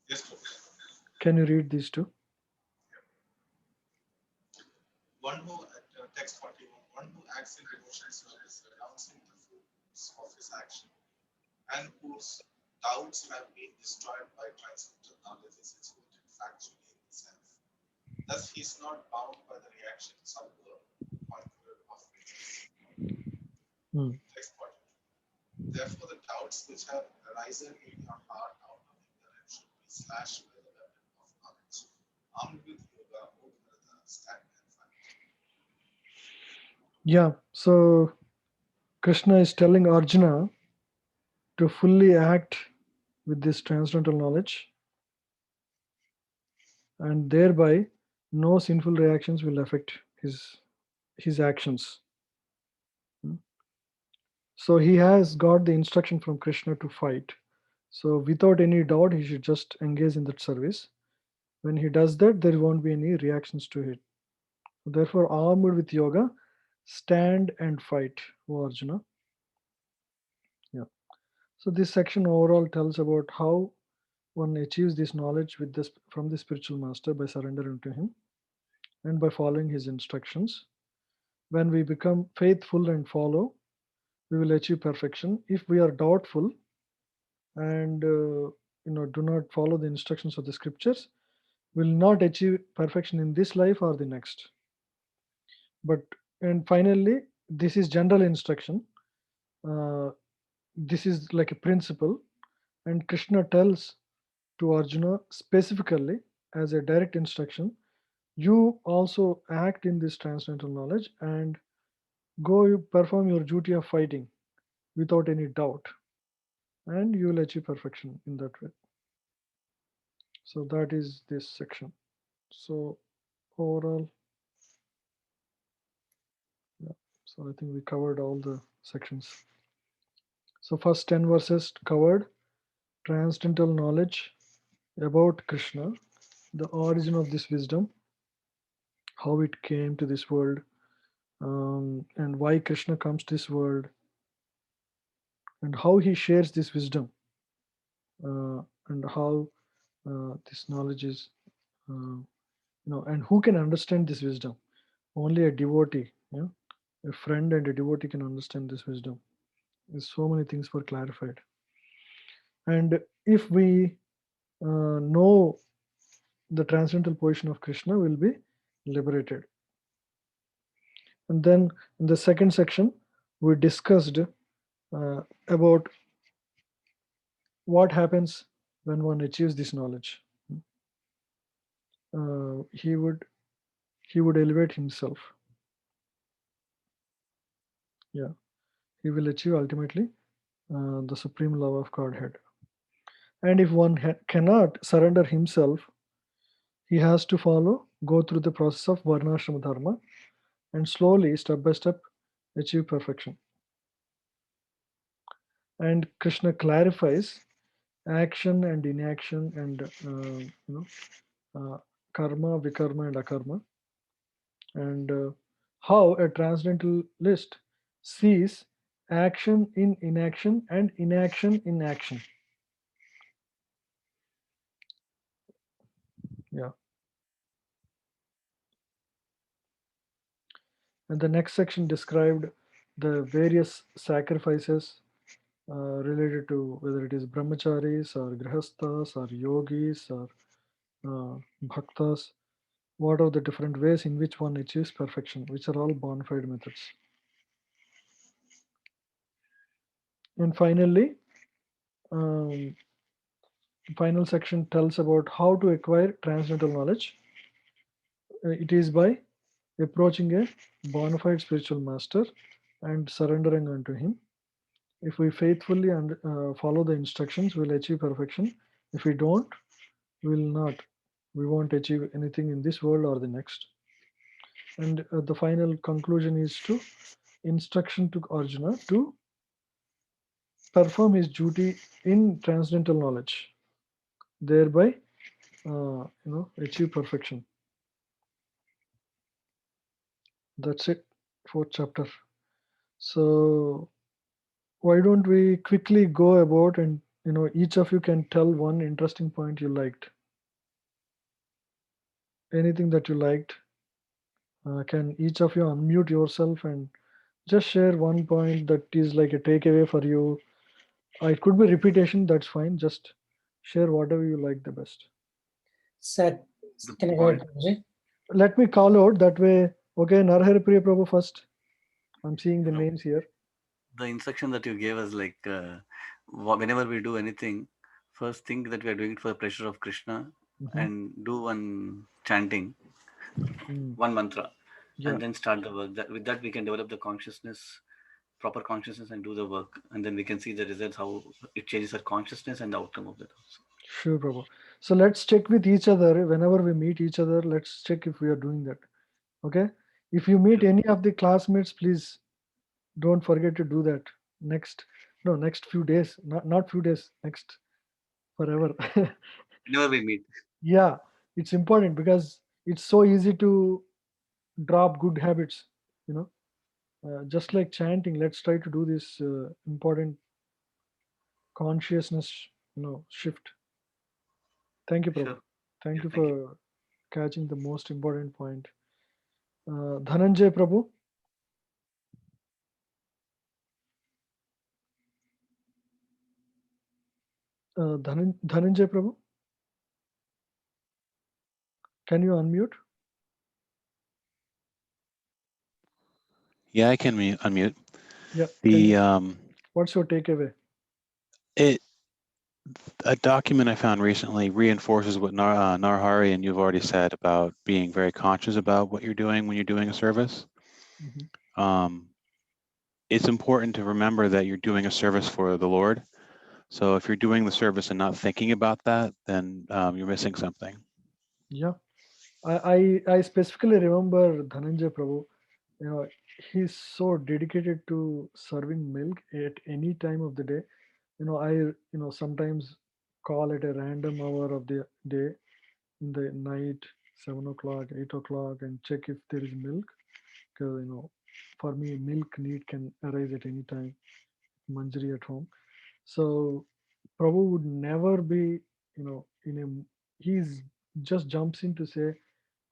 Yes, Prabhu.
Can you read these two?
One who, text 41, one who acts in devotional service, renouncing the fruits of his action, and whose doubts have been destroyed by transcendental knowledge is situated factually in himself. Thus, he is not bound by the reactions of the conqueror of nature. Text 42. Therefore, the doubts which have arisen in your heart out of ignorance should be slashed by the weapon of knowledge. Armed with yoga, O Bharata, stand and fight.
Yeah, so Krishna is telling Arjuna to fully act with this transcendental knowledge, and thereby no sinful reactions will affect his actions. So he has got the instruction from Krishna to fight. So without any doubt, he should just engage in that service. When he does that, there won't be any reactions to it. Therefore, armed with yoga, stand and fight, O Arjuna. Yeah. So this section overall tells about how one achieves this knowledge with this from the spiritual master by surrendering to him and by following his instructions. When we become faithful and follow, we will achieve perfection. If we are doubtful and do not follow the instructions of the scriptures, will not achieve perfection in this life or the next. And finally, this is general instruction. This is like a principle, and Krishna tells to Arjuna specifically as a direct instruction, you also act in this transcendental knowledge and go you perform your duty of fighting without any doubt, and you will achieve perfection in that way. So that is this section. So overall, yeah, so I think we covered all the sections. So first 10 verses covered transcendental knowledge about Krishna, the origin of this wisdom, how it came to this world, and why Krishna comes to this world, and how he shares this wisdom, and how this knowledge is, and who can understand this wisdom? Only a devotee, a friend and a devotee can understand this wisdom. There's so many things were clarified. And if we know the transcendental position of Krishna, will be liberated. And then in the second section, we discussed about what happens when one achieves this knowledge. He would elevate himself. Yeah, he will achieve ultimately the supreme love of Godhead. And if one cannot surrender himself, he has to go through the process of varnashrama dharma, and slowly, step by step, achieve perfection. And Krishna clarifies action and inaction, and karma, vikarma, and akarma, and how a transcendentalist sees action in inaction and inaction in action. And the next section described the various sacrifices related to whether it is brahmacharis or grihasthas or yogis or bhaktas. What are the different ways in which one achieves perfection, which are all bona fide methods. And finally, um, final section tells about how to acquire transcendental knowledge. It is by approaching a bona fide spiritual master and surrendering unto him. If we faithfully and follow the instructions, we'll achieve perfection. If we don't, we will not. We won't achieve anything in this world or the next. And the final conclusion is to instruction to Arjuna to perform his duty in transcendental knowledge, thereby achieve perfection. That's it, fourth chapter. So why don't we quickly go about, and each of you can tell one interesting point you liked, anything that you liked. Can each of you unmute yourself and just share one point that is like a takeaway for you? It could be repetition, that's fine. Just share whatever you like the best.
Sir,
The
can I go
point,
ahead, Prabhuji?
Let me call out that way. Okay, Narhari Priya Prabhu first. I'm seeing the
No.
names here.
the instruction that you gave us, like whenever we do anything, first think that we are doing it for the pleasure of Krishna,
Mhm.
and do one chanting,
Mm.
one mantra,
Yeah,
and then start the work. With that, we can develop the consciousness, proper consciousness, and do the work, and then we can see the results, how it changes our consciousness and the outcome of that also.
sure, Prabhu. So let's check with each other whenever we meet each other. Let's check if we are doing that. Okay. If you meet
Sure.
any of the classmates, please don't forget to do that. Next few days, not few days, next forever.
Whenever we meet,
Yeah, it's important because it's so easy to drop good habits. You know, just like chanting, let's try to do this important consciousness, shift. Thank you, Prabhu.
sure.
Thank
Yeah,
you
thank you.
for catching the most important point. Dhananjay Prabhu. Dhananjay Prabhu, can you unmute?
Yeah, I can unmute.
Yeah, can you?
The
What's your takeaway?
it a document I found recently reinforces what Narhari and you've already said about being very conscious about what you're doing when you're doing a service.
Mhm.
It's important to remember that you're doing a service for the Lord. So if you're doing the service and not thinking about that, then you're missing something.
Yeah, I specifically remember Dhananjay Prabhu. He's so dedicated to serving milk at any time of the day. I sometimes call at a random hour of the day in the night, 7 o'clock, 8 o'clock, and check if there is milk. Because for me, milk need can arise at any time. Manjari at home. So Prabhu would never be, in he's just jumps in to say,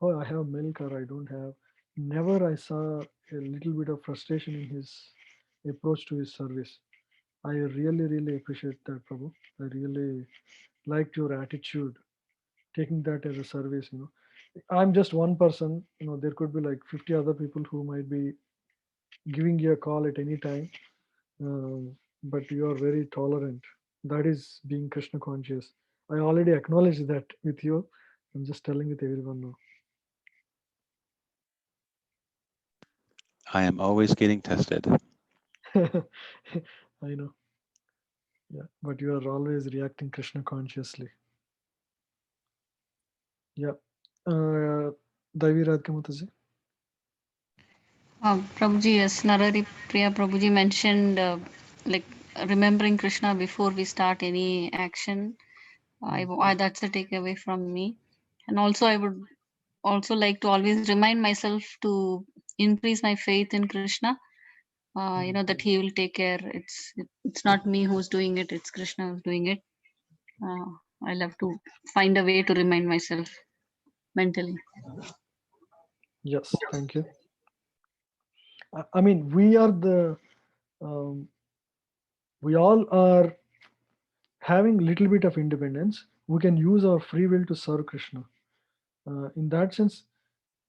oh, I have milk or I don't have. Never I saw a little bit of frustration in his approach to his service. I really, really appreciate that, Prabhu. I really liked your attitude, taking that as a service. I'm just one person, there could be like 50 other people who might be giving you a call at any time. But you are very tolerant. That is being Krishna conscious. I already acknowledged that with you. I'm just telling it everyone now.
I am always getting tested.
I know. Yeah, but you are always reacting Krishna consciously. Yeah. Daivi Radhika Mataji.
Prabhuji, yes, Narari Priya Prabhuji mentioned like remembering Krishna before we start any action. That's the takeaway from me. And also, I would also like to always remind myself to increase my faith in Krishna. That He will take care. It's not me who's doing it; it's Krishna who's doing it. Uh, I'll have to find a way to remind myself mentally.
Yes, thank you. I mean, we all are having little bit of independence. We can use our free will to serve Krishna. In that sense,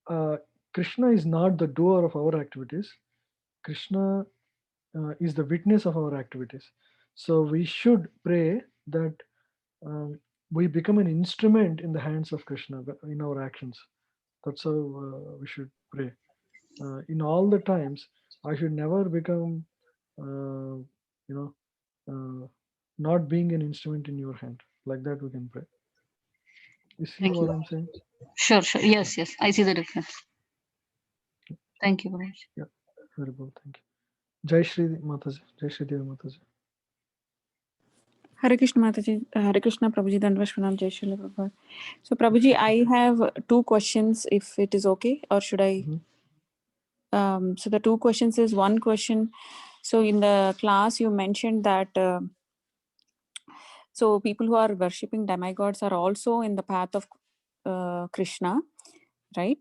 uh, Krishna is not the doer of our activities. Krishna is the witness of our activities. So we should pray that we become an instrument in the hands of Krishna in our actions. That's how we should pray. In all the times, I should never become, you know, not being an instrument in your hand. Like that, we can pray. You see
Thank
what
you.
I'm saying?
Sure, sure. Yes, yes. I see the difference. Thank you, Prabhuji.
Yeah, very well. Thank you. Jai Shri Mataji. Jai Shri Devi Mataji.
Hare Krishna Mataji, Hare Krishna Prabhuji, Dandavash Pranam, Jai Shri Prabhupada. So Prabhuji, I have two questions, if it is okay, or should I? So the two questions is one question. So in the class you mentioned that so people who are worshipping demigods are also in the path of Krishna, right?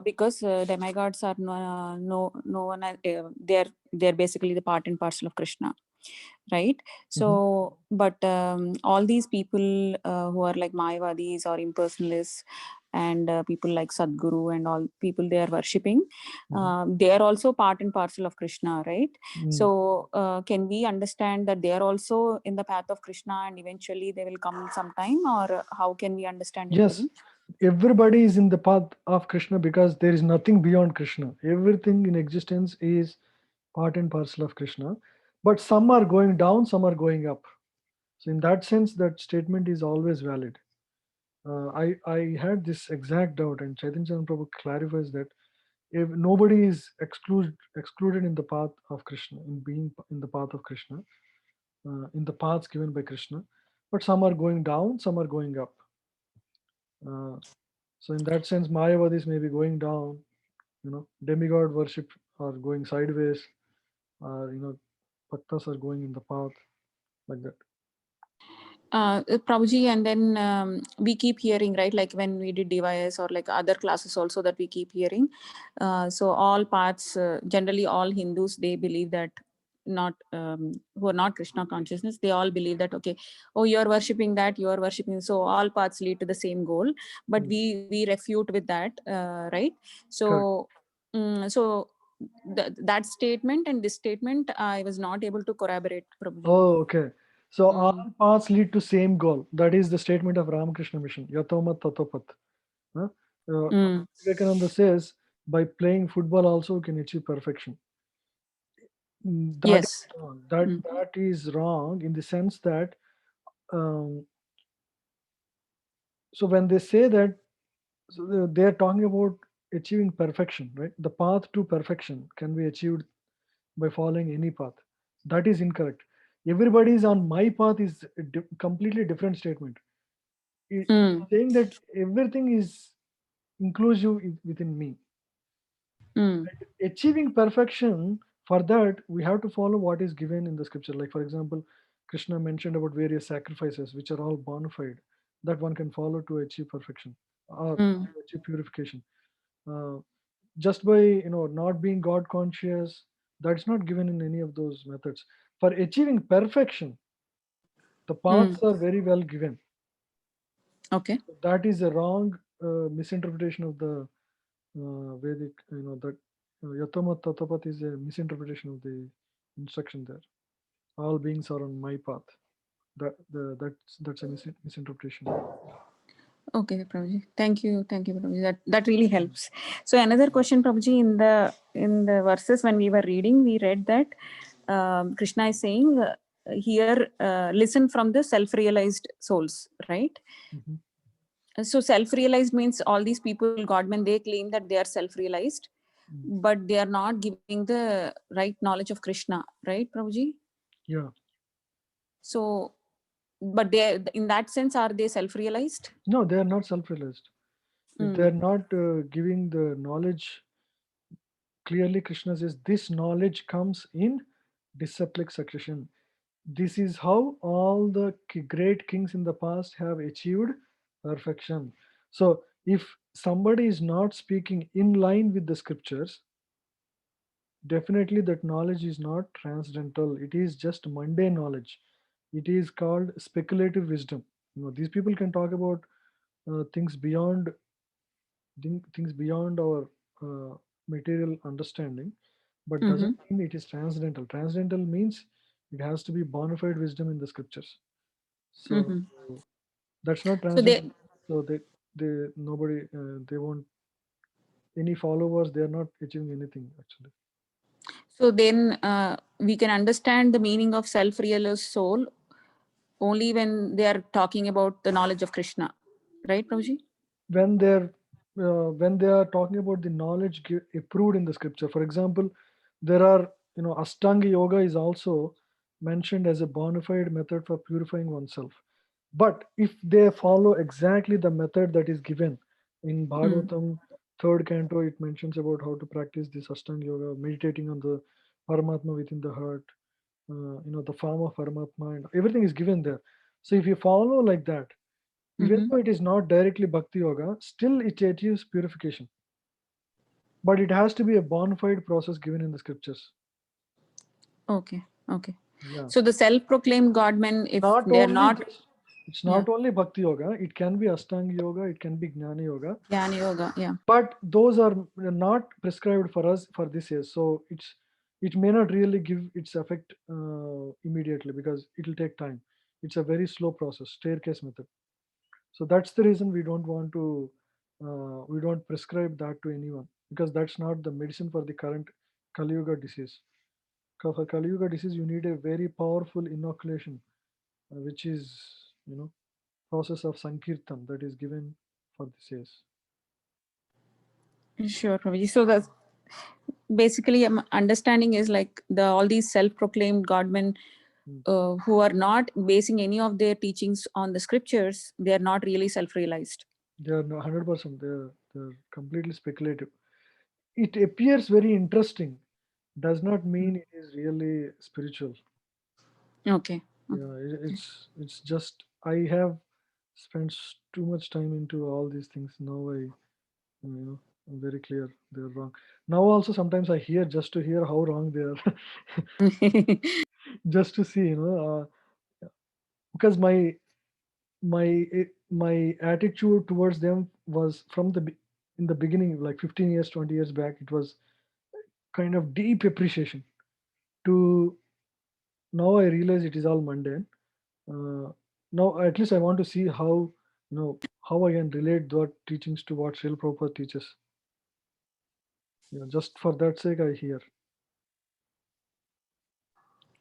Because demigods are no one. They're basically the part and parcel of Krishna, right? So but all these people who are like Mayavadis or impersonalists and people like Sadguru and all people they are worshipping, they are also part and parcel of Krishna, right? So can we understand that they are also in the path of Krishna and eventually they will come sometime, or how can we understand it?
Yes, everybody is in the path of Krishna because there is nothing beyond Krishna. Everything in existence is part and parcel of Krishna. But some are going down, some are going up. So in that sense, that statement is always valid. I had this exact doubt, and Chaitanya Prabhu clarifies that if nobody is excluded in the path of Krishna, in being in the path of Krishna, in the paths given by Krishna, but some are going down, some are going up. So in that sense, Mayavadis may be going down, demigod worship are going sideways, or bhaktas are going in the path, like that.
Prabhuji, and then we keep hearing, right, like when we did DYS or like other classes also that we keep hearing. So all paths, generally all Hindus, they believe that not who are not Krishna consciousness, they all believe that, okay, oh, you're worshipping that, you're worshipping, so all paths lead to the same goal. But we refute with that, right? So so that statement and this statement I was not able to corroborate, Prabhuji.
Oh, okay. So all paths lead to same goal. That is the statement of Ramakrishna Mission. Yatomat tatopat. Vivekananda says, by playing football also you can achieve perfection. That is
Yes.
wrong. That is wrong in the sense that so when they say that, so they are talking about achieving perfection, right? The path to perfection can be achieved by following any path. That is incorrect. Everybody is on my path is a completely different statement. Saying that everything is inclusive within me. Achieving perfection, for that we have to follow what is given in the scripture. Like for example, Krishna mentioned about various sacrifices which are all bona fide that one can follow to achieve perfection or to achieve purification. Just by not being God conscious, that's not given in any of those methods. For achieving perfection, the paths are very well given.
Okay.
That is a wrong misinterpretation of the Vedic, that Yatamat Tatapat is a misinterpretation of the instruction there. All beings are on my path. That's a misinterpretation.
Okay, Prabhuji. Thank you, Prabhuji. That really helps. So another question, Prabhuji, in the verses when we were reading, we read that Krishna is saying here, listen from the self-realized souls, right? So self-realized means all these people, Godmen, they claim that they are self-realized, but they are not giving the right knowledge of Krishna, right, Prabhuji?
Yeah.
So, but they, in that sense, are they self-realized?
No, they are not self-realized. If they are not giving the knowledge clearly, Krishna says this knowledge comes in disciplic succession. This is how all the great kings in the past have achieved perfection. So if somebody is not speaking in line with the scriptures, definitely that knowledge is not transcendental. It is just mundane knowledge. It is called speculative wisdom. These people can talk about things beyond things beyond our material understanding, but
Mm-hmm.
doesn't mean it is transcendental. Transcendental means it has to be bona fide wisdom in the scriptures. So
Mm-hmm.
that's not
So they
transcendental. So they nobody they won't any followers. They are not achieving anything actually.
so then we can understand the meaning of self-realized soul only when they are talking about the knowledge of Krishna, right, Prabhuji?
When they are talking about the knowledge approved in the scripture. For example, there are Ashtanga yoga is also mentioned as a bona fide method for purifying oneself. But if they follow exactly the method that is given in
Mm.
Bhagavatam third canto, it mentions about how to practice this Ashtanga yoga, meditating on the Paramatma within the heart, the form of Paramatma, and everything is given there. So if you follow like that, even
Mm-hmm.
though it is not directly bhakti yoga, still it achieves purification. But it has to be a bona fide process given in the scriptures.
Okay. Okay.
Yeah.
So the self-proclaimed godmen, if
Not
they are
only
not,
just it's
yeah,
not only bhakti yoga, it can be Ashtanga yoga, it can be Jnana yoga.
Jnana yoga, yeah.
But those are not prescribed for us for this year. So it may not really give its effect immediately because it will take time. It's a very slow process, staircase method. So that's the reason we don't prescribe that to anyone, because that's not the medicine for the current Kali Yuga disease. For Kali Yuga disease, you need a very powerful inoculation, which is process of Sankirtan that is given for this case.
Sure, Prabhuji. So the basically understanding is like all these self-proclaimed godmen who are not basing any of their teachings on the scriptures, they are not really self-realized.
They are 100%. They're completely speculative. It appears very interesting, does not mean it is really spiritual.
Okay.
Yeah, it's just I have spent too much time into all these things. Now I'm very clear they're wrong. Now also sometimes I hear just to hear how wrong they are, just to see, because my attitude towards them was from in the beginning, like 15 years, 20 years back. It was kind of deep appreciation. To now I realize it is all mundane. Now at least I want to see how I can relate that teachings to what Srila Prabhupada teaches. Just for that sake I hear.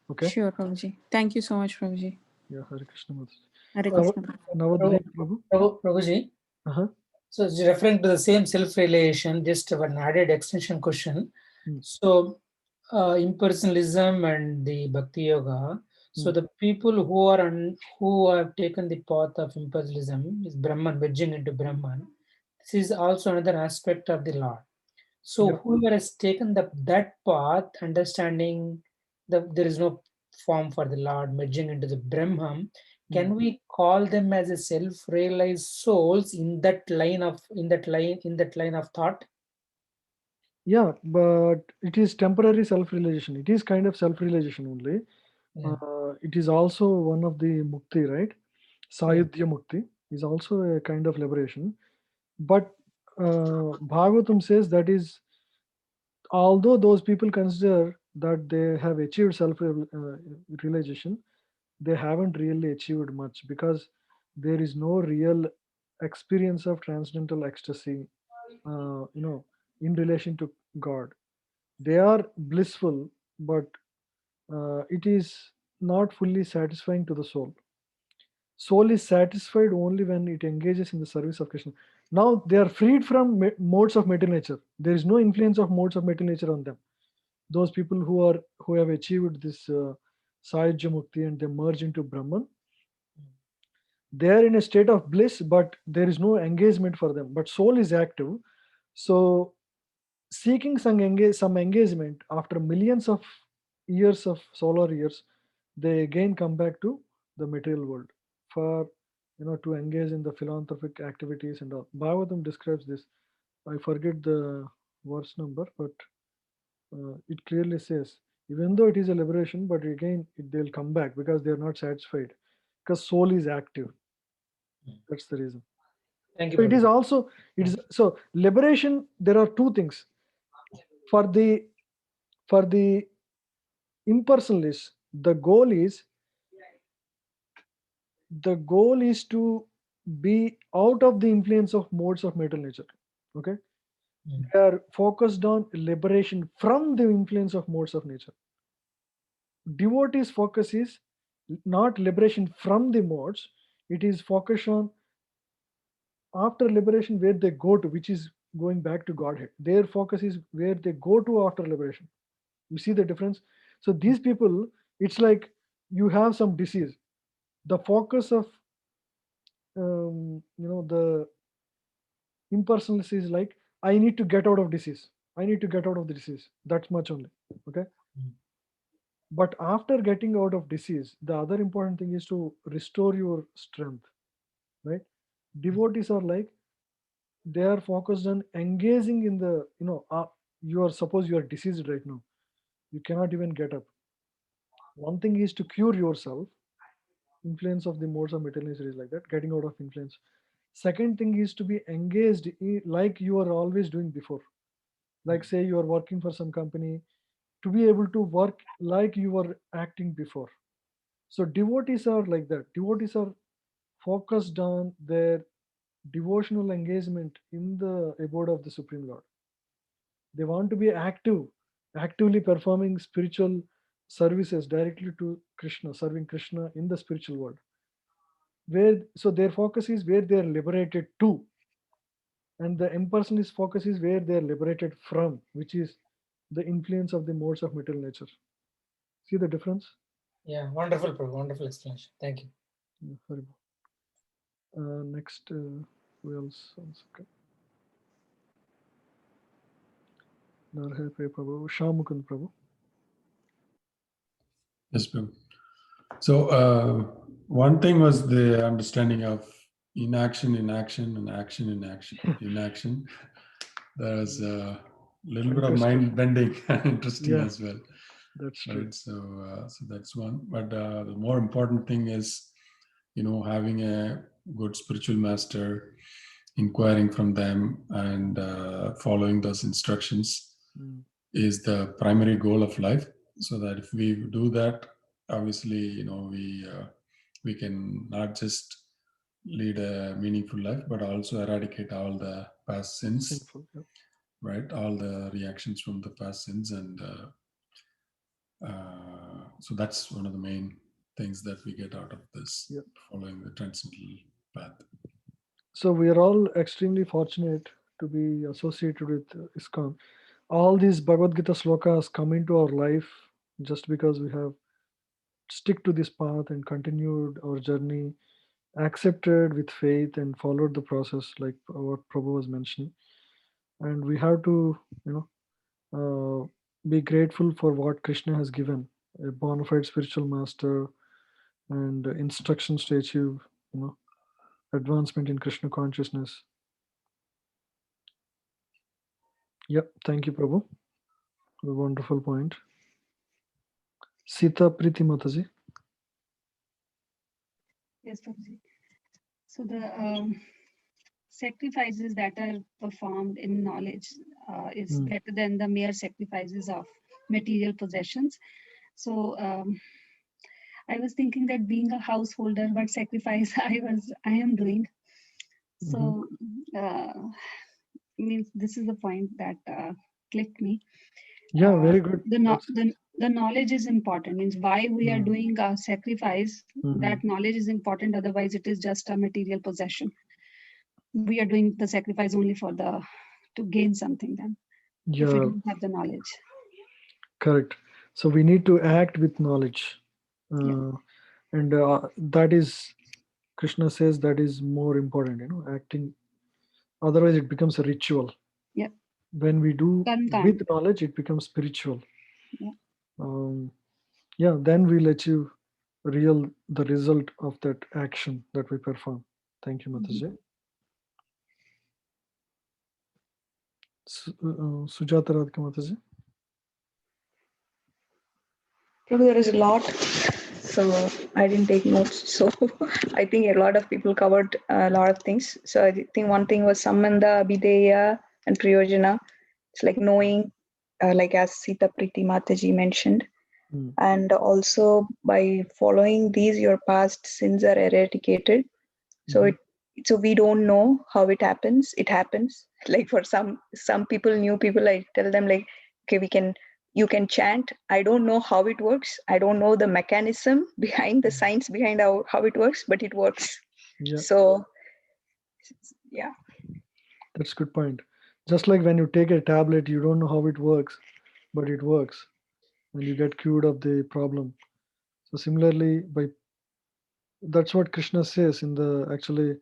Okay.
Sure, Prabhuji. Thank you so much, Prabhuji.
Yeah, Hare Krishna Mataji.
Hare Krishna.
Navadvip Prabhu.
Prabhuji,
Uh-huh.
so it's referring to the same self-realization, just an added extension question. So impersonalism and the bhakti yoga. So the people who have taken the path of impersonalism is Brahman, merging into Brahman. This is also another aspect of the Lord. So
Yep.
whoever has taken that path, understanding that there is no form for the Lord, merging into the Brahman, can we call them as a self-realized souls in that line of thought?
Yeah, but it is temporary self-realization. It is kind of self-realization only.
Yeah.
It is also one of the mukti, right? Sayudhya mukti is also a kind of liberation. But Bhagavatam says that is, although those people consider that they have achieved self-realization, they haven't really achieved much, because there is no real experience of transcendental ecstasy, in relation to God. They are blissful, but it is not fully satisfying to the soul. Soul is satisfied only when it engages in the service of Krishna. Now they are freed from modes of material nature. There is no influence of modes of material nature on them. Those people who have achieved this Sayajya Mukti and they merge into Brahman, they are in a state of bliss, but there is no engagement for them. But soul is active, so seeking some engagement after millions of years of solar years, they again come back to the material world for to engage in the philanthropic activities and all. Bhagavatam describes this. I forget the verse number, but it clearly says, even though it is a liberation, but again they'll come back because they are not satisfied, because soul is active. That's the reason.
Thank you,
So it is
Prabhu.
also, it is so liberation. There are two things for the impersonalists. The goal is to be out of the influence of modes of material nature. Okay, they are focused on liberation from the influence of modes of nature. Devotees' focus is not liberation from the modes, it is focus on after liberation where they go to, which is going back to Godhead. Their focus is where they go to after liberation. You see the difference? So these people, it's like you have some disease. The focus of the impersonalist is like, I need to get out of disease. I need to get out of the disease. That's much only. Okay. But after getting out of disease, the other important thing is to restore your strength, right? Devotees are like, they are focused on engaging in the, you are, suppose you are diseased right now, you cannot even get up. One thing is to cure yourself, influence of the modes of material nature is like that, getting out of influence. Second thing is to be engaged like you are always doing before. Like say you are working for some company, to be able to work like you were acting before. So devotees are like that. Devotees are focused on their devotional engagement in the abode of the Supreme Lord. They want to be active, actively performing spiritual services directly to Krishna, serving Krishna in the spiritual world. So their focus is where they are liberated to, and the impersonalist focus is where they are liberated from, which is the influence of the modes of material nature. See the difference?
Yeah, wonderful, Prabhu. Wonderful explanation. Thank you.
Yeah, very good. Next, who else? One second. Narhe Prabhu, Shamukund Prabhu.
Yes, Prabhu. So one thing was the understanding of inaction in action and action in action. Inaction. There's a little bit of mind bending and interesting as well.
That's true.
Right. So that's one. But the more important thing is, having a good spiritual master, inquiring from them, and following those instructions is the primary goal of life. So that if we do that, obviously, we can not just lead a meaningful life, but also eradicate all the past sins.
Sinful, yeah.
Right, all the reactions from the past sins, and so that's one of the main things that we get out of this, following the transcendental path.
So we are all extremely fortunate to be associated with ISKCON. All these Bhagavad Gita slokas come into our life just because we have stick to this path and continued our journey, accepted with faith and followed the process like what Prabhu was mentioning. And we have to, be grateful for what Krishna has given, a bona fide spiritual master and instructions to achieve, advancement in Krishna consciousness. Yep, thank you, Prabhu. A wonderful point. Sita Priti Mataji.
Yes, Prabhuji. So the sacrifices that are performed in knowledge is better than the mere sacrifices of material possessions. So I was thinking that being a householder, what sacrifice I am doing. So means this is the point that clicked me.
Yeah, very good.
The knowledge is important. Means why we are doing a sacrifice. That knowledge is important. Otherwise, it is just a material possession. We are doing the sacrifice only to gain something. Then, if we don't have the knowledge.
Correct. So we need to act with knowledge, and that is, Krishna says, that is more important. Acting. Otherwise, it becomes a ritual.
Yeah.
When we do with knowledge, it becomes spiritual.
Yeah.
Then we'll achieve the result of that action that we perform. Thank you, Mataji. Sujata Radhika Mataji.
Prabhu, there is a lot, so I didn't take notes. So I think a lot of people covered a lot of things. So I think one thing was Sambandha, Abhideya, and Priyojana. It's like knowing, like as Sita Priti Mataji mentioned.
Mm.
And also by following these, your past sins are eradicated. So
Mhm.
so we don't know how it happens. It happens. Like for some people, new people, I tell them like, okay, you can chant. I don't know how it works. I don't know the mechanism behind the science behind how it works, but it works.
Yeah,
So yeah.
that's a good point. Just like when you take a tablet, you don't know how it works, but it works, and you get cured of the problem. So similarly, by that's what Krishna says in the actually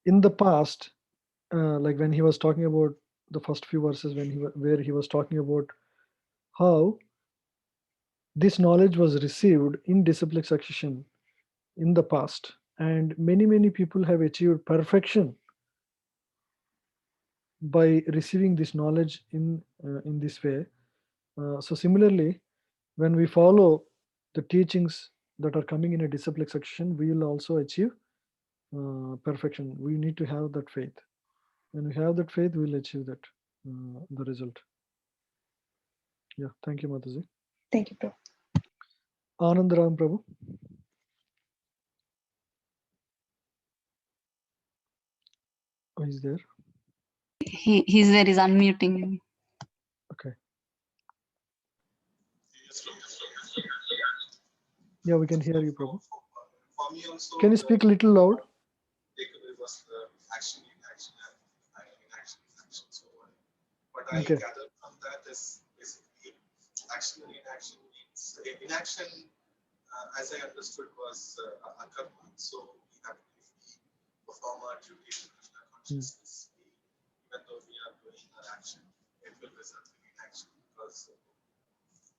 in the past, like when he was talking about the first few verses when where he was talking about how this knowledge was received in disciplic succession in the past, and many people have achieved perfection by receiving this knowledge in this way. So similarly, when we follow the teachings that are coming in a disciplic succession, we will also achieve perfection. We need to have that faith. When we have that faith, we will achieve that the result. Yeah, thank you, Mataji.
Thank you, Prabhu.
Anandaram Prabhu. Oh, he's there.
He's there, is unmuting.
Okay.
Yes, Prabhu.
Yeah, we can hear you, Prabhu.
For me also,
Can you speak a little loud?
takeaway was action in action and inaction in action. So what I
Okay.
gathered from that is basically action and inaction means inaction, as I understood, was a karma. So we have to, if we perform our duty to Krishna consciousness, even though we are doing our action, it will result in inaction because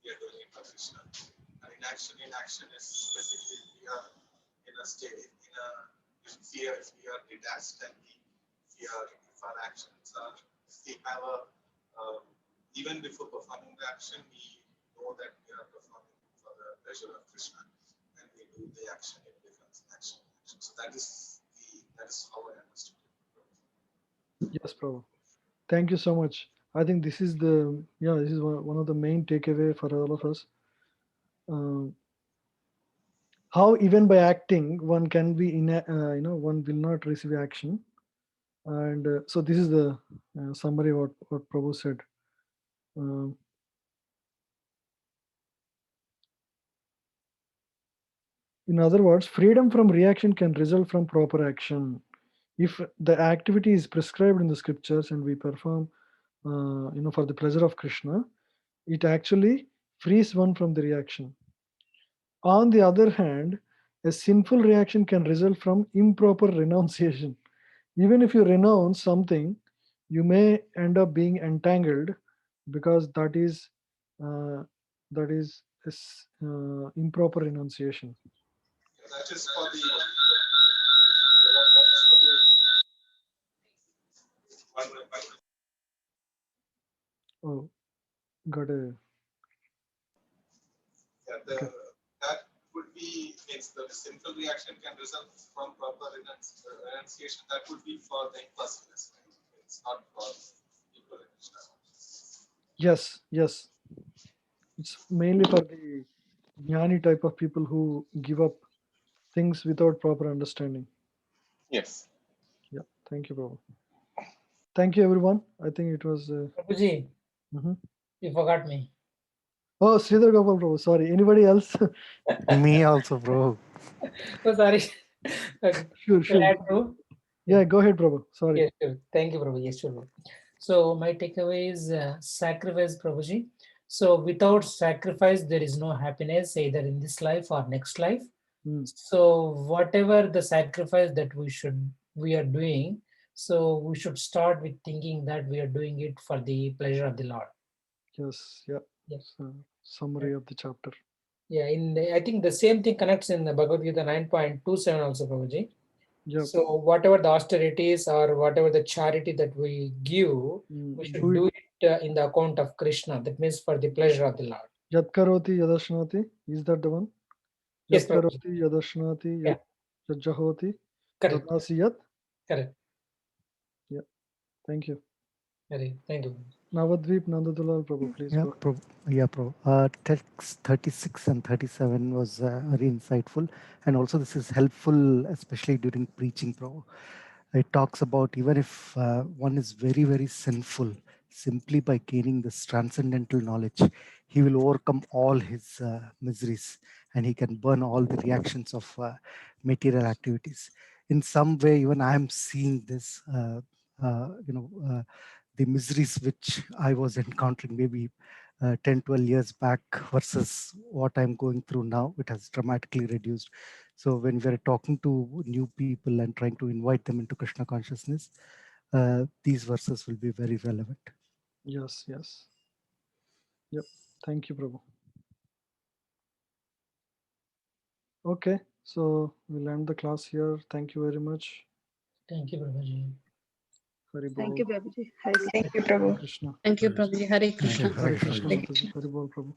we are doing it for Krishna. And inaction is basically we are in a state, in a fear, if we are detached, and we are, if our actions are, if we have a, even before performing the action, we know that we are performing for the pleasure of Krishna, and we do the action, it becomes an action. So that is how I understood it.
Yes, Prabhu. Thank you so much. I think this is this is one of the main takeaway for all of us. How even by acting one can be one will not receive action, and so this is the summary what Prabhu said. Um, in other words, freedom from reaction can result from proper action. If the activity is prescribed in the scriptures and we perform for the pleasure of Krishna, it actually frees one from the reaction. On the other hand, a sinful reaction can result from improper renunciation. Even if you renounce something, you may end up being entangled because uh, that is improper renunciation.
That is for the
Oh, got a okay.
that would be, means the sinful reaction can result from proper renunciation. That would be for the impulsiveness, right? It's not for people in Krishna.
Yes, yes. It's mainly for the jnani type of people who give up things without proper understanding.
Yes.
Yeah, thank you, Prabhu. Thank you, everyone. I think it was.
Prabhuji,
Mhm.
you forgot me.
Oh, Sridhar Gopal Prabhu. Sorry. Anybody else?
Me also, bro.
Oh, sorry. Okay.
Sure,
Shall I
sure.
add, Prabhu?
Yeah, go ahead, Prabhu. Sorry.
Yes, sure. Thank you, Prabhu. Yes, sure. So my takeaway is sacrifice, Prabhuji. So without sacrifice, there is no happiness either in this life or next life. So whatever the sacrifice that we are doing, so we should start with thinking that we are doing it for the pleasure of the Lord.
Yes, yeah.
Yes.
Summary of the chapter.
Yeah, I think the same thing connects in the Bhagavad Gita 9.27 also, Prabhuji.
Yep.
So whatever the austerities or whatever the charity that we give, we should do it in the account of Krishna. That means for the pleasure of the Lord.
Yat karoti yadashnati. Is that the one?
Yes,
Yat
Prabhuji.
karoti, yadashnati,
Yeah.
yajjahoti,
Correct.
dadasi yat.
Correct.
Yeah. Thank you.
Very, thank you.
Navadvip Nandadulal Prabhu, please
Yeah,
go.
text 36 and 37 was very insightful, and also this is helpful, especially during preaching, Prabhu. It talks about even if one is very, very sinful, simply by gaining this transcendental knowledge, he will overcome all his miseries, and he can burn all the reactions of material activities. In some way, even I am seeing this, the miseries which I was encountering maybe 10, 12 years back versus what I'm going through now, it has dramatically reduced. So when we're talking to new people and trying to invite them into Krishna consciousness, these verses will be very relevant.
Yes, yes. Yep. Thank you, Prabhu. Okay, so we'll end the class here. Thank you very much.
Thank you, Prabhuji.
Hari
Thank
Bol.
you, Babaji. Hare Krishna.
Thank you, Prabhu.
Krishna.
Thank you, Prabhuji. Hare
Thank you.
Krishna.
Hare Krishna,
Hare
Mataji. Hari Bol, Prabhu.